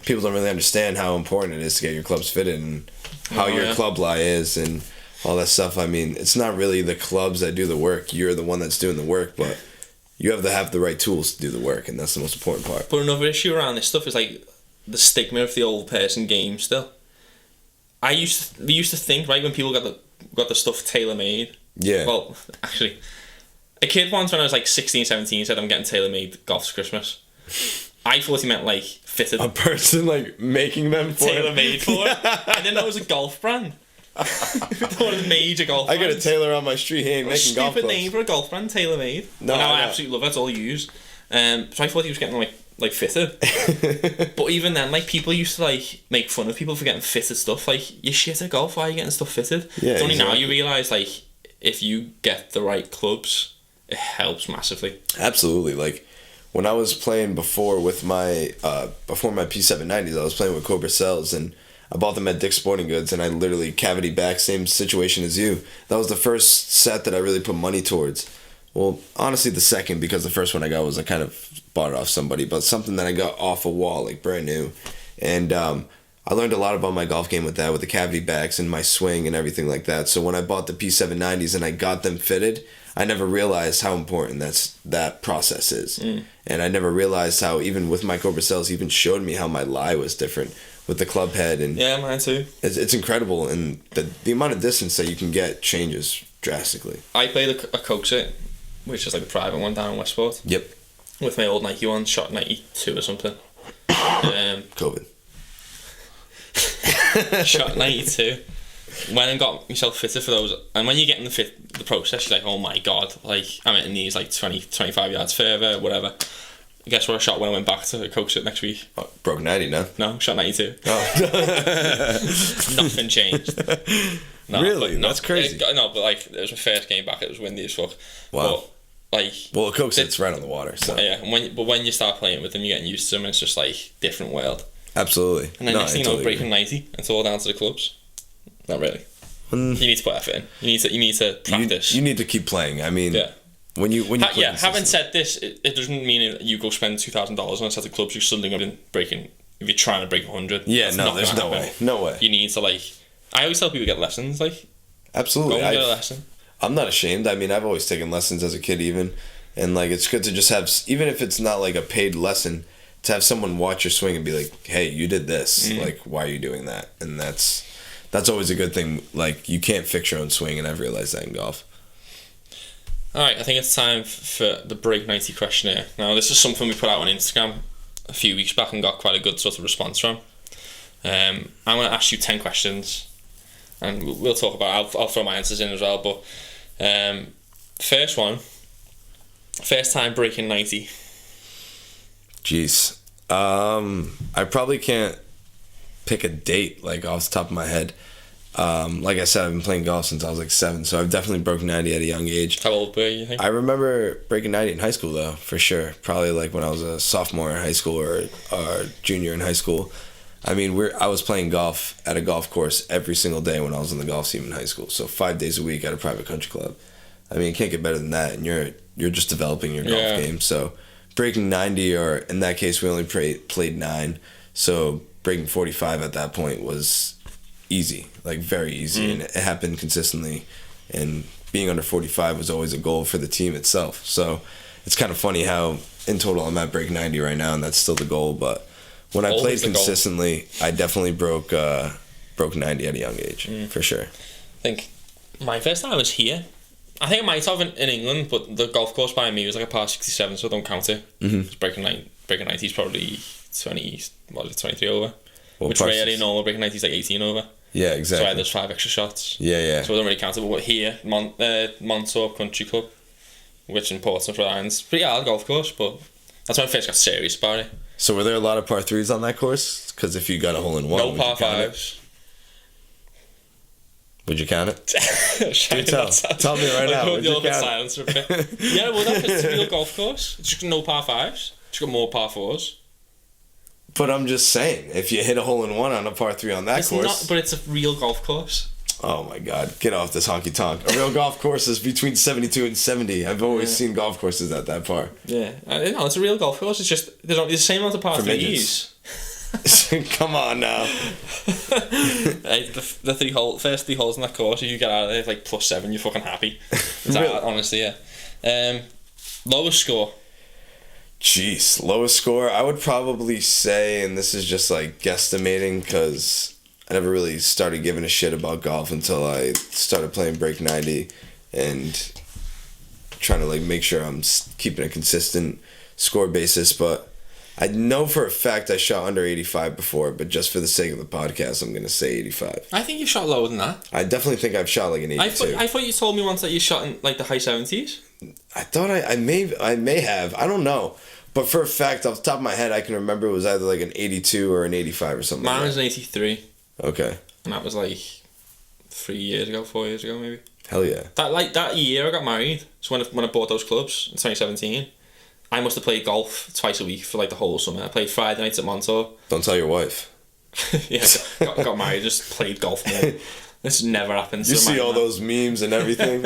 people don't really understand how important it is to get your clubs fitted and how your club lie is and all that stuff. I mean, it's not really the clubs that do the work. You're the one that's doing the work, but you have to have the right tools to do the work, and that's the most important part. But another issue around this stuff is like the stigma of the old person game still. We used to think, right, when people got the stuff tailor-made. Yeah. Well, actually, a kid once when I was like 16, 17 said, I'm getting tailor-made golf for Christmas. I thought he meant like fitted. A person like making them for tailor-made for it. I didn't know it was a golf brand. I thought it was a major golf brand. I got a tailor on my street. He ain't making golf clubs. Stupid name for a golf brand, tailor-made. No, I absolutely love it. That's all you use. So I thought he was getting like fitted. But even then, like, people used to like make fun of people for getting fitted stuff. Like, you're shit at golf, why are you getting stuff fitted? Yeah, it's only now you realise, like, if you get the right clubs, it helps massively. Absolutely. Like, when I was playing before my P790s, I was playing with Cobra Cells, and I bought them at Dick's Sporting Goods, and I literally cavity back, same situation as you. That was the first set that I really put money towards. Well, honestly, the second, because the first one I got was I kind of bought it off somebody, but something that I got off a wall, like brand new. And I learned a lot about my golf game with that, with the cavity backs and my swing and everything like that. So when I bought the P790s and I got them fitted, I never realized how important that process is. And I never realized how, even with my Cobra Cells, he even showed me how my lie was different with the club head. And yeah, mine too. It's incredible, and the amount of distance that you can get changes drastically. I played a Coaxit, which is like a private one down in Westport. Yep. With my old Nike one, shot 92 or something. COVID. Shot 92. Went and got myself fitted for those, and when you get in the process, you're like, oh my god, like I'm hitting these like 20, 25 yards further, whatever. Guess what I shot when I went back to coach it next week? Oh, broke 90 now? No, shot 92. Oh. Nothing changed. No, really? That's crazy. But like, it was my first game back, it was windy as fuck. Wow. But, like... Well, a Coke sits right on the water, so... Yeah, but when you start playing with them, you're getting used to them, and it's just like, different world. Absolutely. And then next thing you know, breaking 90, it's all down to the clubs. Not really. You need to put effort in. You need to practice. You need to keep playing. I mean... Yeah. When you having said this, it doesn't mean that you go spend $2,000 on a set of clubs. You're suddenly going to be breaking. If you're trying to break 100, yeah, no, there's no way. No way. You need to like. I always tell people get lessons. Like, absolutely, go and get a lesson. I'm not ashamed. I mean, I've always taken lessons as a kid, even, and like it's good to just have, even if it's not like a paid lesson, to have someone watch your swing and be like, "Hey, you did this. Like, why are you doing that?" And that's always a good thing. Like, you can't fix your own swing, and I've realized that in golf. Alright, I think it's time for the Break90 Questionnaire. Now, this is something we put out on Instagram a few weeks back and got quite a good sort of response from. I'm going to ask you 10 questions, and we'll talk about it. I'll throw my answers in as well, but first one, first time breaking 90. Jeez. I probably can't pick a date, like, off the top of my head. Like I said, I've been playing golf since I was like 7, so I've definitely broken 90 at a young age. How old were you, think? I remember breaking 90 in high school, though, for sure. Probably like when I was a sophomore in high school or junior in high school. I mean, I was playing golf at a golf course every single day when I was on the golf team in high school. So 5 days a week at a private country club. I mean, you can't get better than that, and you're just developing your golf game. So breaking 90, or in that case, we only played 9. So breaking 45 at that point was easy, like very easy, and it happened consistently, and being under 45 was always a goal for the team itself. So it's kind of funny how in total I'm at break 90 right now, and that's still the goal. But when I played consistently, I definitely broke 90 at a young age, for sure. I think my first time was here. I think I might have in England, but the golf course by me was like a par 67, so I don't count it. Breaking 90 is probably 23 over. Well, which really normal breaking 90 is like 18 over. Yeah, exactly. So there's 5 extra shots. Yeah. So we don't really count it. But here, Montauk Country Club, which is important for Irons. Pretty hard golf course, but that's when I first got serious about it. So were there a lot of par 3s on that course? Because if you got a hole in one, no par 5s. Would you count it? Tell me right now. Would you count silence for a bit. Yeah, well, that's a real golf course. It's just no par 5s. It's got more par 4s. But I'm just saying, if you hit a hole in one on a par 3 on that course... But it's a real golf course. Oh my god, get off this honky tonk. A real golf course is between 72 and 70. I've always seen golf courses at that par. Yeah, no, it's a real golf course. It's just there's the same amount of par 3s. Come on now. Hey, the first 3 holes in that course, if you get out of there like +7, you're fucking happy. Really? Honestly, yeah. Lowest score. Jeez, lowest score, I would probably say, and this is just like guesstimating because I never really started giving a shit about golf until I started playing Break90 and trying to like make sure I'm keeping a consistent score basis. But I know for a fact I shot under 85 before, but just for the sake of the podcast, I'm going to say 85. I think you shot lower than that. I definitely think I've shot like an 82. I thought you told me once that you shot in like the high 70s. I thought I may have. I don't know. But for a fact, off the top of my head, I can remember it was either like an 82 or an 85 or something. Mine was an 83. Okay. And that was like 4 years ago maybe. Hell yeah. That year I got married. So when I bought those clubs in 2017, I must have played golf twice a week for like the whole summer. I played Friday nights at Montauk. Don't tell your wife. Yeah, got married, just played golf more. This never happens. You see all those memes and everything.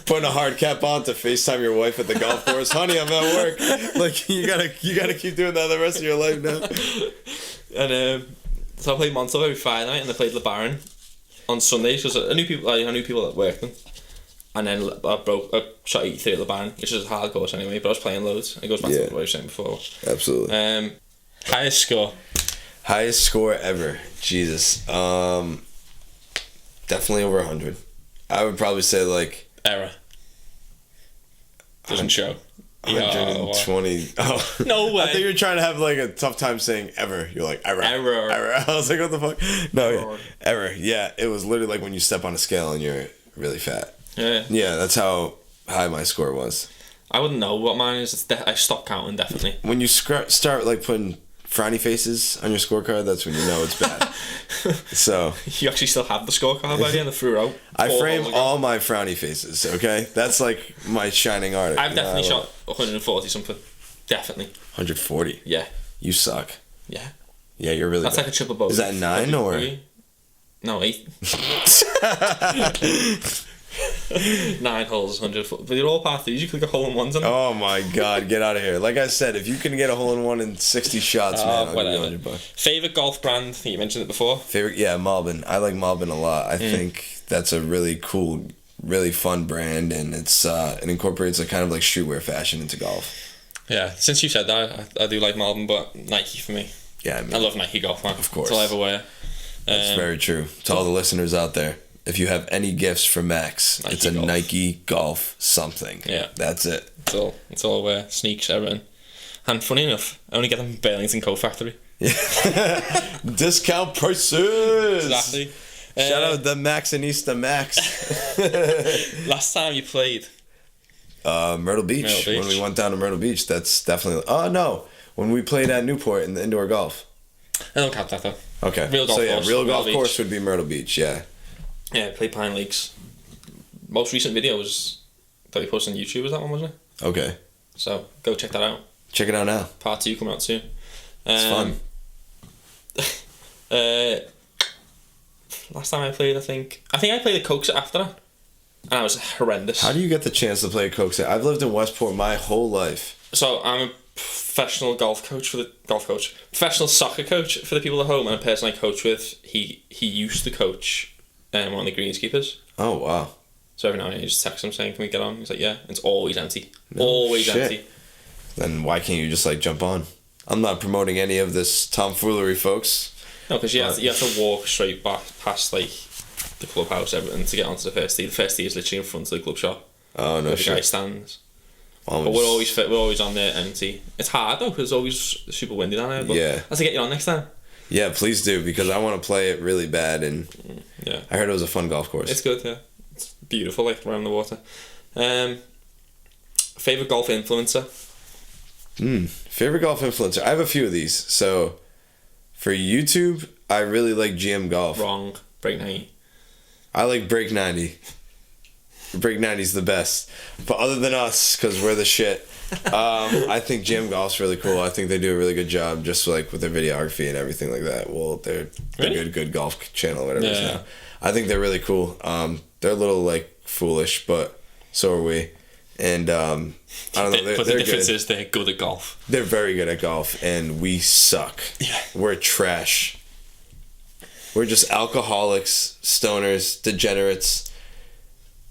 Putting a hard cap on to FaceTime your wife at the golf course. Honey, I'm at work. Like you gotta keep doing that the rest of your life now. And so I played Montauk every Friday night, and I played LeBaron on Sundays because I knew people that worked them. And then I shot 83 at LeBaron, which is a hard course anyway. But I was playing loads. It goes back to what I was saying before. Absolutely. Highest score. Highest score ever. Jesus. Definitely over 100. I would probably say like Error. Doesn't show. 120. Oh no way. I think you're trying to have like a tough time saying ever. You're like error. I was like, what the fuck? No, yeah. Error. Yeah, it was literally like when you step on a scale and you're really fat. Yeah. Yeah, that's how high my score was. I wouldn't know what mine is. I stopped counting definitely. When you start like putting frowny faces on your scorecard, that's when you know it's bad. So you actually still have the scorecard by the end of the out. I frame all my frowny faces. Okay, that's like my shining art. I've definitely shot 140 something. Definitely. 140. Yeah. You suck. Yeah. Yeah, you're really. That's bad. like a triple bogey. Is that 9 or? No, 8. 9 holes, 100 foot. But they're all par 3s. You click a hole in ones on them. Oh my god, get out of here. Like I said, if you can get a hole in one in 60 shots, man, I'll give you $100. Favorite golf brand? I think you mentioned it before. Favorite, yeah, Malbin. I like Malbin a lot. I think that's a really cool, really fun brand, and it incorporates a kind of like streetwear fashion into golf. Yeah, since you said that, I do like Malbin, but Nike for me. Yeah, I love Nike golf, man. Of course. That's all I ever wear. That's very true. To all the listeners out there, if you have any gifts for Max, Nike it's a golf. Nike golf something. Yeah. That's it. It's all I wear. Sneaks, everything. And funny enough, I only get them from Burlington Coat Factory. Discount prices! Exactly. Shout out the Maxinista Max. Last time you played? Myrtle Beach. When we went down to Myrtle Beach, that's definitely... Oh, no. When we played at Newport in the indoor golf. I don't count that, though. Okay. Real golf course. Real golf course would be Myrtle Beach, yeah. Yeah, played Pine Lakes. Most recent video was that we posted on YouTube, was that one, wasn't it? Okay. So, go check that out. Check it out now. Part 2 coming out soon. It's fun. Last time I played, I think I played a Cokes after that, and I was horrendous. How do you get the chance to play Coke? I've lived in Westport my whole life. So I'm a professional professional soccer coach for the people at home, and a person I coach with, he used to coach one of the greenskeepers. Oh wow. So every now and then I just text him saying, "Can we get on?" He's like, "Yeah." It's always empty. Always empty. Then why can't you just like jump on? I'm not promoting any of this tomfoolery, folks. No, because you have to walk straight back past like the clubhouse, everything, to get onto the first tee. The first tee is literally in front of the club shop. Oh no, where the guy stands. But we're always on there empty. It's hard though because it's always super windy down there. But yeah, I'll get you on next time. Yeah, please do, because I want to play it really bad, and yeah, I heard it was a fun golf course. It's good, yeah. It's beautiful, like around the water. Favorite golf influencer? Favorite golf influencer? I have a few of these. So, for YouTube, I really like GM Golf. Wrong. Break90. I like Break90. Break90's the best. But other than us, because we're the shit, I think GM Golf's really cool. I think they do a really good job, just like with their videography and everything like that. Well, they're a good golf channel, whatever it is now. I think they're really cool. They're a little like foolish, but so are we. And I don't know. But the difference is they're good at golf. They're very good at golf, and we suck. Yeah. We're trash. We're just alcoholics, stoners, degenerates.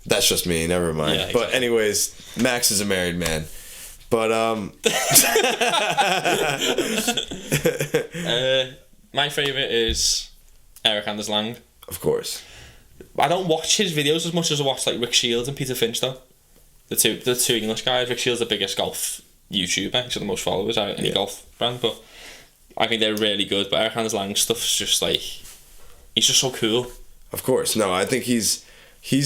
That's just me. Never mind. Yeah, exactly. But anyways, Max is a married man. But my favorite is Eric Anders Lang. Of course. I don't watch his videos as much as I watch like Rick Shields and Peter Finch though. The two English guys. Rick Shields the biggest golf YouTuber, he's got the most followers out of any golf brand, but I think they're really good. But Eric Anders Lang stuff's just like, he's just so cool. Of course. No, I think he's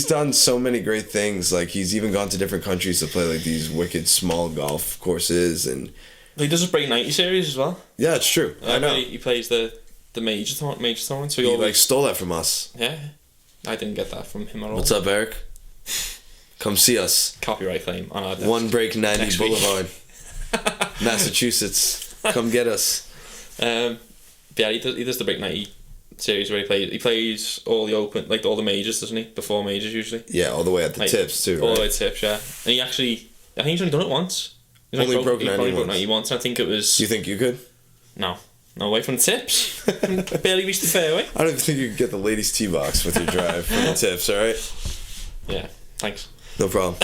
done so many great things. Like, he's even gone to different countries to play like these wicked small golf courses, and he does a Break90 series as well. Yeah, it's true. I know. He plays the major tournament, so he like stole that from us. Yeah, I didn't get that from him at all. What's up, Eric? Come see us. Copyright claim on our desk. One Break90 Boulevard, Massachusetts. Come get us. Yeah, he does the Break90 series where he plays all the open, like all the majors, doesn't he? The 4 majors usually. Yeah, all the way at the tips too. All the way to tips, yeah. And I think he's only done it once. He only broke 90 once. I think it was. You think you could? No way from the tips. Barely reached the fairway. I don't even think you could get the ladies' tee box with your drive from the tips. All right. Yeah. Thanks. No problem.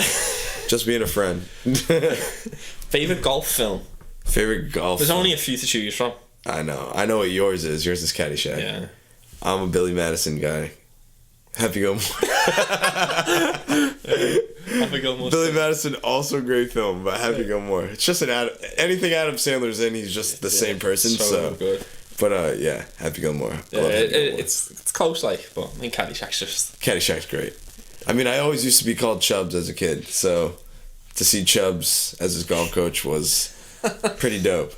Just being a friend. Favorite golf film. Favorite golf. There's only a few to choose from. I know what yours is. Yours is Caddyshack. Yeah. I'm a Billy Madison guy. Happy Gilmore. Happy Gilmore. Billy Madison, also a great film, but Happy Gilmore. It's just anything Adam Sandler's in, he's just the same person. So good. But yeah, Happy Gilmore. Yeah, it's close, like, but I mean, Caddyshack's great. I mean, I always used to be called Chubbs as a kid, so to see Chubbs as his golf coach was pretty dope.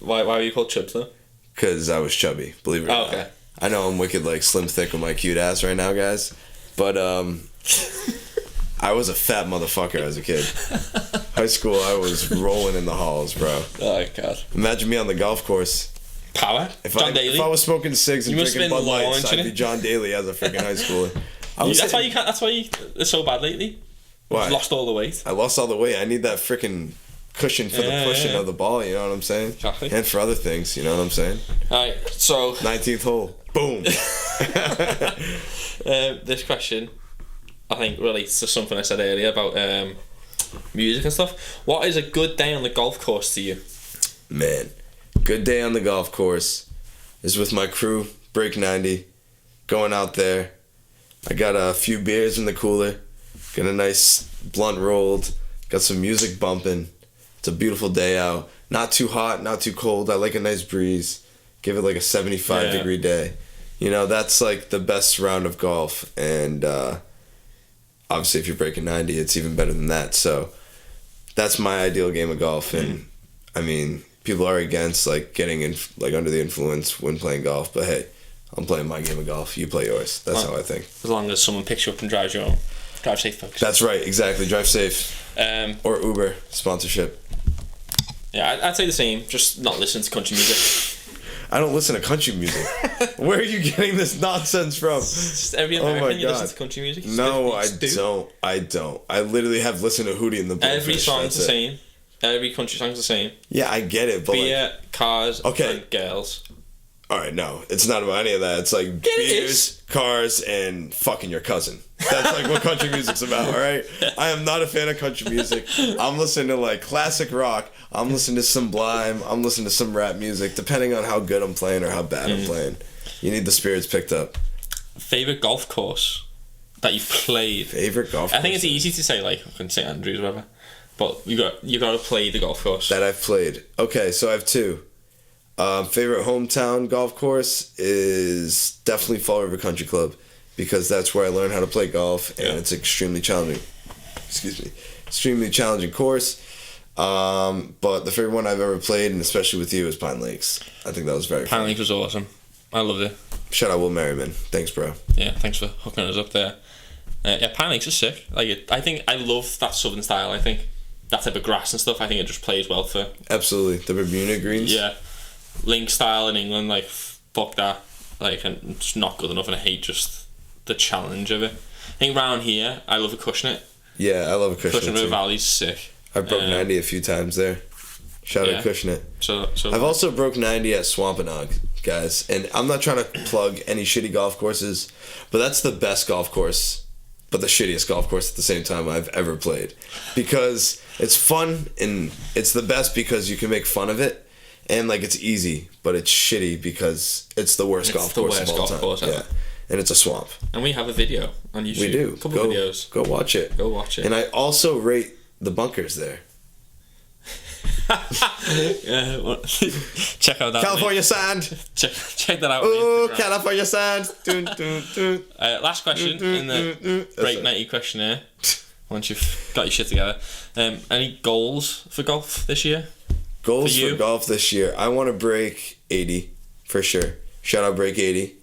Why were you called Chubbs though? Because I was chubby, believe it or not. Okay. I know I'm wicked like slim thick with my cute ass right now, guys, but I was a fat motherfucker as a kid. High school, I was rolling in the halls, bro. Oh god. Imagine me on the golf course. Power. If I was smoking cigs and drinking Bud Lights, I'd be John Daly as a freaking high schooler. That's why it's so bad lately. Why? You've lost all the weight. I lost all the weight. I need that freaking cushion for the pushing of the ball, you know what I'm saying? Exactly. And for other things, you know what I'm saying? Alright, so 19th hole. Boom. This question I think relates to something I said earlier about music and stuff. What is a good day on the golf course to you? Man, good day on the golf course is with my crew, Break90, going out there. I got a few beers in the cooler, got a nice blunt rolled, got some music bumping. It's a beautiful day out. Not too hot, not too cold. I like a nice breeze. Give it like a 75-degree day. You know, that's like the best round of golf. And obviously if you're breaking 90, it's even better than that. So that's my ideal game of golf. And I mean, people are against like getting in like under the influence when playing golf. But hey, I'm playing my game of golf. You play yours. That's how I think. As long as someone picks you up and drives you home. Drive safe, folks. That's right, exactly. Drive safe. Or Uber sponsorship. Yeah, I'd say the same. Just not listen to country music. I don't listen to country music. Where are you getting this nonsense from? Just every American you listen to country music. No, I don't. I literally have listened to Hoodie and the Blowfish. Every song's the same. Every country song's the same. Yeah, I get it, but beer, cars, and girls. Alright, no, it's not about any of that. It's like beers, cars, and fucking your cousin. That's like what country music's about, alright? I am not a fan of country music. I'm listening to like classic rock. I'm listening to Sublime. I'm listening to some rap music, depending on how good I'm playing or how bad I'm playing. You need the spirits picked up. Favorite golf course that you've played? Favorite golf course? I think it's easy to say, like, I can say Andrews or whatever. But you got to play the golf course. That I've played. Okay, so I have two. Favorite hometown golf course is definitely Fall River Country Club, because that's where I learned how to play golf, and it's extremely challenging. Extremely challenging course. But the favorite one I've ever played, and especially with you, is Pine Lakes. I think that was very fun. Pine Lakes was awesome. I loved it. Shout out Will Merriman. Thanks, bro. Yeah, thanks for hooking us up there. Yeah, Pine Lakes is sick. I think I love that southern style. I think that type of grass and stuff. I think it just plays well for. Absolutely, the Bermuda greens. Yeah. Link style in England, like, fuck that. Like, and it's not good enough, and I hate just the challenge of it. I think round here, I love Acushnet. Yeah, I love Acushnet Cushing River too. Valley's sick. I broke 90 a few times there. Shout out Acushnet. So I've also broke 90 at Swampanoag, guys. And I'm not trying to plug any shitty golf courses, but that's the best golf course, but the shittiest golf course at the same time I've ever played. Because it's fun, and it's the best because you can make fun of it, and like it's easy, but it's shitty because it's the worst golf course of all time. Yeah. And it's a swamp. And we have a video on YouTube. We do. A couple videos. Go watch it. Go watch it. And I also rate the bunkers there. Check out that California sand. Check that out. Oh, California sand. Dun, dun, dun. Last question in the Break90 questionnaire. Once you've got your shit together, any goals for golf this year? Goals for golf this year. I want to break 80 for sure. Shout out Break 80.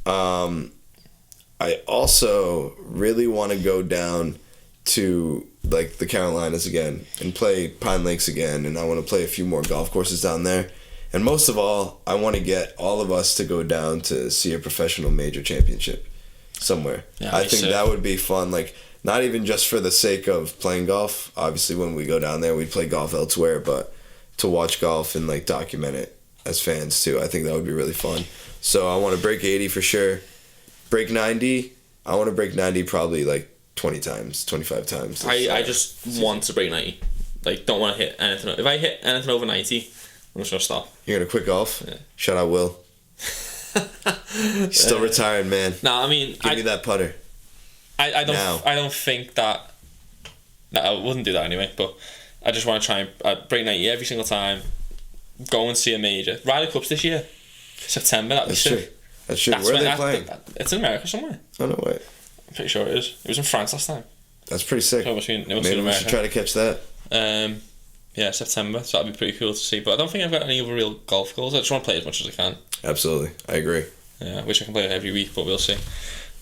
I also really want to go down to like the Carolinas again and play Pine Lakes again, and I want to play a few more golf courses down there. And most of all, I want to get all of us to go down to see a professional major championship somewhere. Yeah, I think that would be fun. Like, not even just for the sake of playing golf. Obviously, when we go down there, we play golf elsewhere, but to watch golf and like document it as fans too. I think that would be really fun. So I want to break 80 for sure. Break 90. I want to break 90 probably like 20 times, 25 times. I just want to break 90. Like, don't want to hit anything. If I hit anything over 90, I'm just going to stop. You're going to quit golf? Yeah. Shout out Will. He's still retired, man. Nah, I mean... Give me that putter. I don't think that I wouldn't do that anyway, but I just want to try and break 90 every single time. Go and see a major. Ryder Cups this year. September, that'd be sick. That's true. Where are they playing? It's in America somewhere. Oh, no way. I'm pretty sure it is. It was in France last time. That's pretty sick. So maybe we should try to catch that. Yeah, September, so that'd be pretty cool to see. But I don't think I've got any other real golf goals. I just want to play as much as I can. Absolutely. I agree. Yeah, I wish I could play it every week, but we'll see.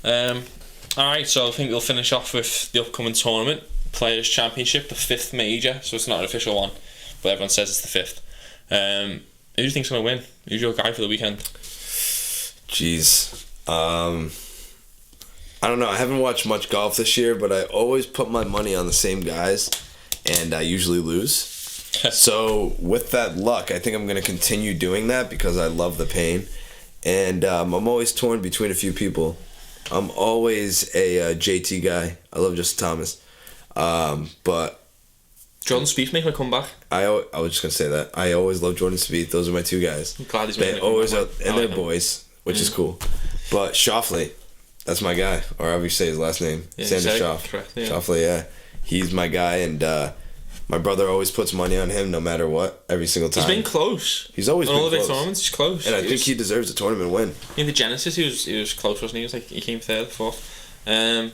Alright, so I think we'll finish off with the upcoming tournament. Players' Championship, the 5th major, so it's not an official one, but everyone says it's the 5th. Who do you think's going to win? Who's your guy for the weekend? Jeez. I don't know. I haven't watched much golf this year, but I always put my money on the same guys, and I usually lose. So with that luck, I think I'm going to continue doing that because I love the pain. And I'm always torn between a few people. I'm always a JT guy. I love Justin Thomas. But Jordan Spieth making a comeback. I was just going to say that. I always love Jordan Spieth. Those are my two guys. I'm glad he's making a comeback. And they're boys, which is cool. But Schauffele, that's my guy. Or however you say his last name. Sander Schauff. Correct, yeah. Schauffele, yeah. He's my guy, and my brother always puts money on him no matter what, every single time. He's been close. He's always been close. On all the big tournaments, he's close. And I think he deserves a tournament win. In the Genesis, he was close, wasn't he? He came third, fourth. I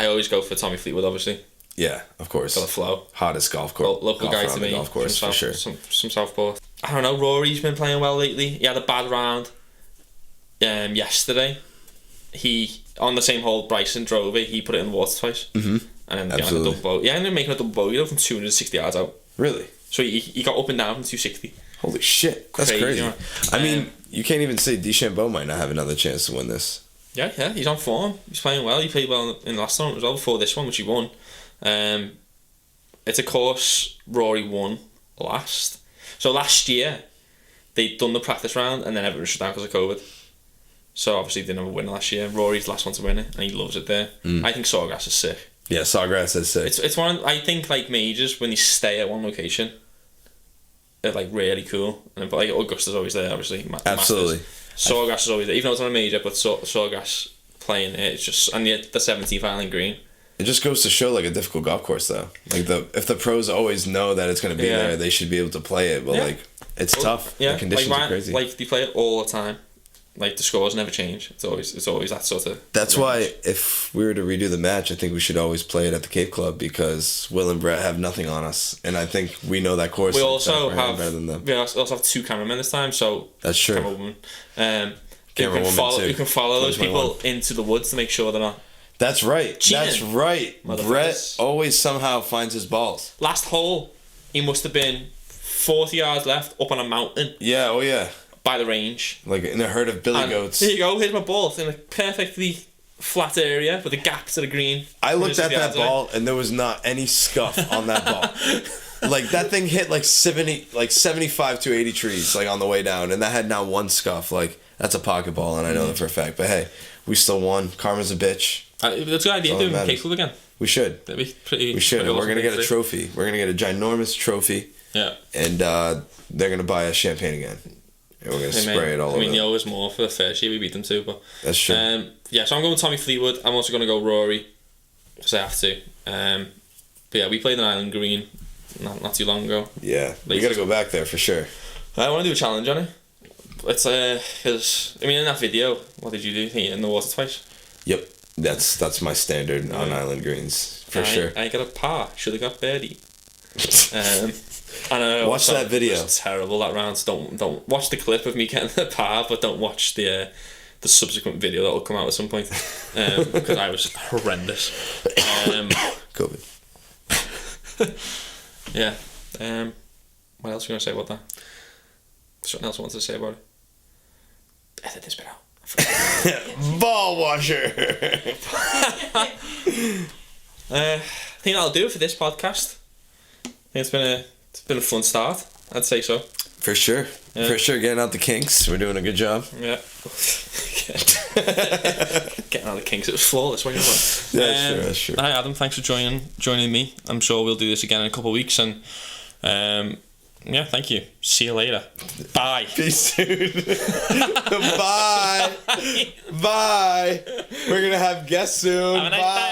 always go for Tommy Fleetwood, obviously. Yeah, of course. Got a flow. Hottest golf course. Local guy to me. Golf course, for sure. Some Southport. I don't know, Rory's been playing well lately. He had a bad round yesterday. He, on the same hole Bryson drove it, he put it in the water twice. Mm-hmm. And then got a double bogey. Yeah, ended up making a double bogey from 260 yards out. Really? So he got up and down from 260. Holy shit. That's crazy. I mean, you can't even say Dechambeau might not have another chance to win this. Yeah, he's on form. He's playing well. He played well in the last tournament as well before this one, which he won. It's a course Rory won last. So last year, they'd done the practice round and then everyone shut down because of COVID. So obviously they didn't have a winner last year. Rory's the last one to win it and he loves it there. I think Sawgrass is sick. Yeah, Sawgrass is sick. It's one of, I think like majors when you stay at one location, they're like really cool. But like Augusta's always there, obviously. Absolutely. Sawgrass is always there, even though it's not a major. But Sawgrass playing it, it's just, and the 17th Island Green. It just goes to show like a difficult golf course though. Like if the pros always know that it's going to be there, they should be able to play it. But like it's tough. Yeah, the conditions are crazy. Like they play it all the time. Like the scores never change. It's always that sort of. That's why if we were to redo the match, I think we should always play it at the Cape Club because Will and Brett have nothing on us, and I think we know that course. We also have better than them. We also have two cameramen this time, so that's true. Camerawoman. You can follow those people into the woods to make sure they're not. That's right. That's right. Brett always somehow finds his balls. Last hole, he must have been 40 yards left up on a mountain. Yeah. Oh yeah. By the range, like in a herd of billy goats. Here you go. Here's my ball. It's in a perfectly flat area with a gap to the green. I looked at that ball and there was not any scuff on that ball. Like that thing hit like 75 to 80 trees like on the way down, and that had not one scuff. Like that's a pocket ball, and I know that for a fact. But hey, we still won. Karma's a bitch. That's a good idea. Doing kickflip again. We should. That'd be pretty. We should. Pretty And we're awesome gonna get a trophy. We're gonna get a ginormous trophy. Yeah. And they're gonna buy us champagne again. And we're gonna spray it all over. I mean, you always more for the first year. We beat them too, but that's true. Yeah, so I'm going Tommy Fleetwood. I'm also going to go Rory because I have to. But yeah, we played an Island Green not too long ago. Yeah, we got to go back there for sure. I want to do a challenge on it. It's because I mean, in that video, what did you do? You hit it in the water twice. Yep, that's my standard on Island Greens for sure. I got a par. Should have got birdie. I know. Watch that video. It was terrible that round. So don't watch the clip of me getting the par, but don't watch the subsequent video that will come out at some point because I was horrendous. COVID. Yeah. What else are you gonna say about that? Something else I wanted to say about it. Edit this bit out. Ball washer. I think that'll do it for this podcast. I think it's been a fun start. I'd say so. For sure. Yeah. For sure, getting out the kinks. We're doing a good job. Yeah. Getting out the kinks. It was flawless. What that's true. Hi Adam, thanks for joining me. I'm sure we'll do this again in a couple of weeks, and yeah, thank you. See you later. Bye. Peace, dude. Bye. Bye. We're gonna have guests soon. Have a nice Bye.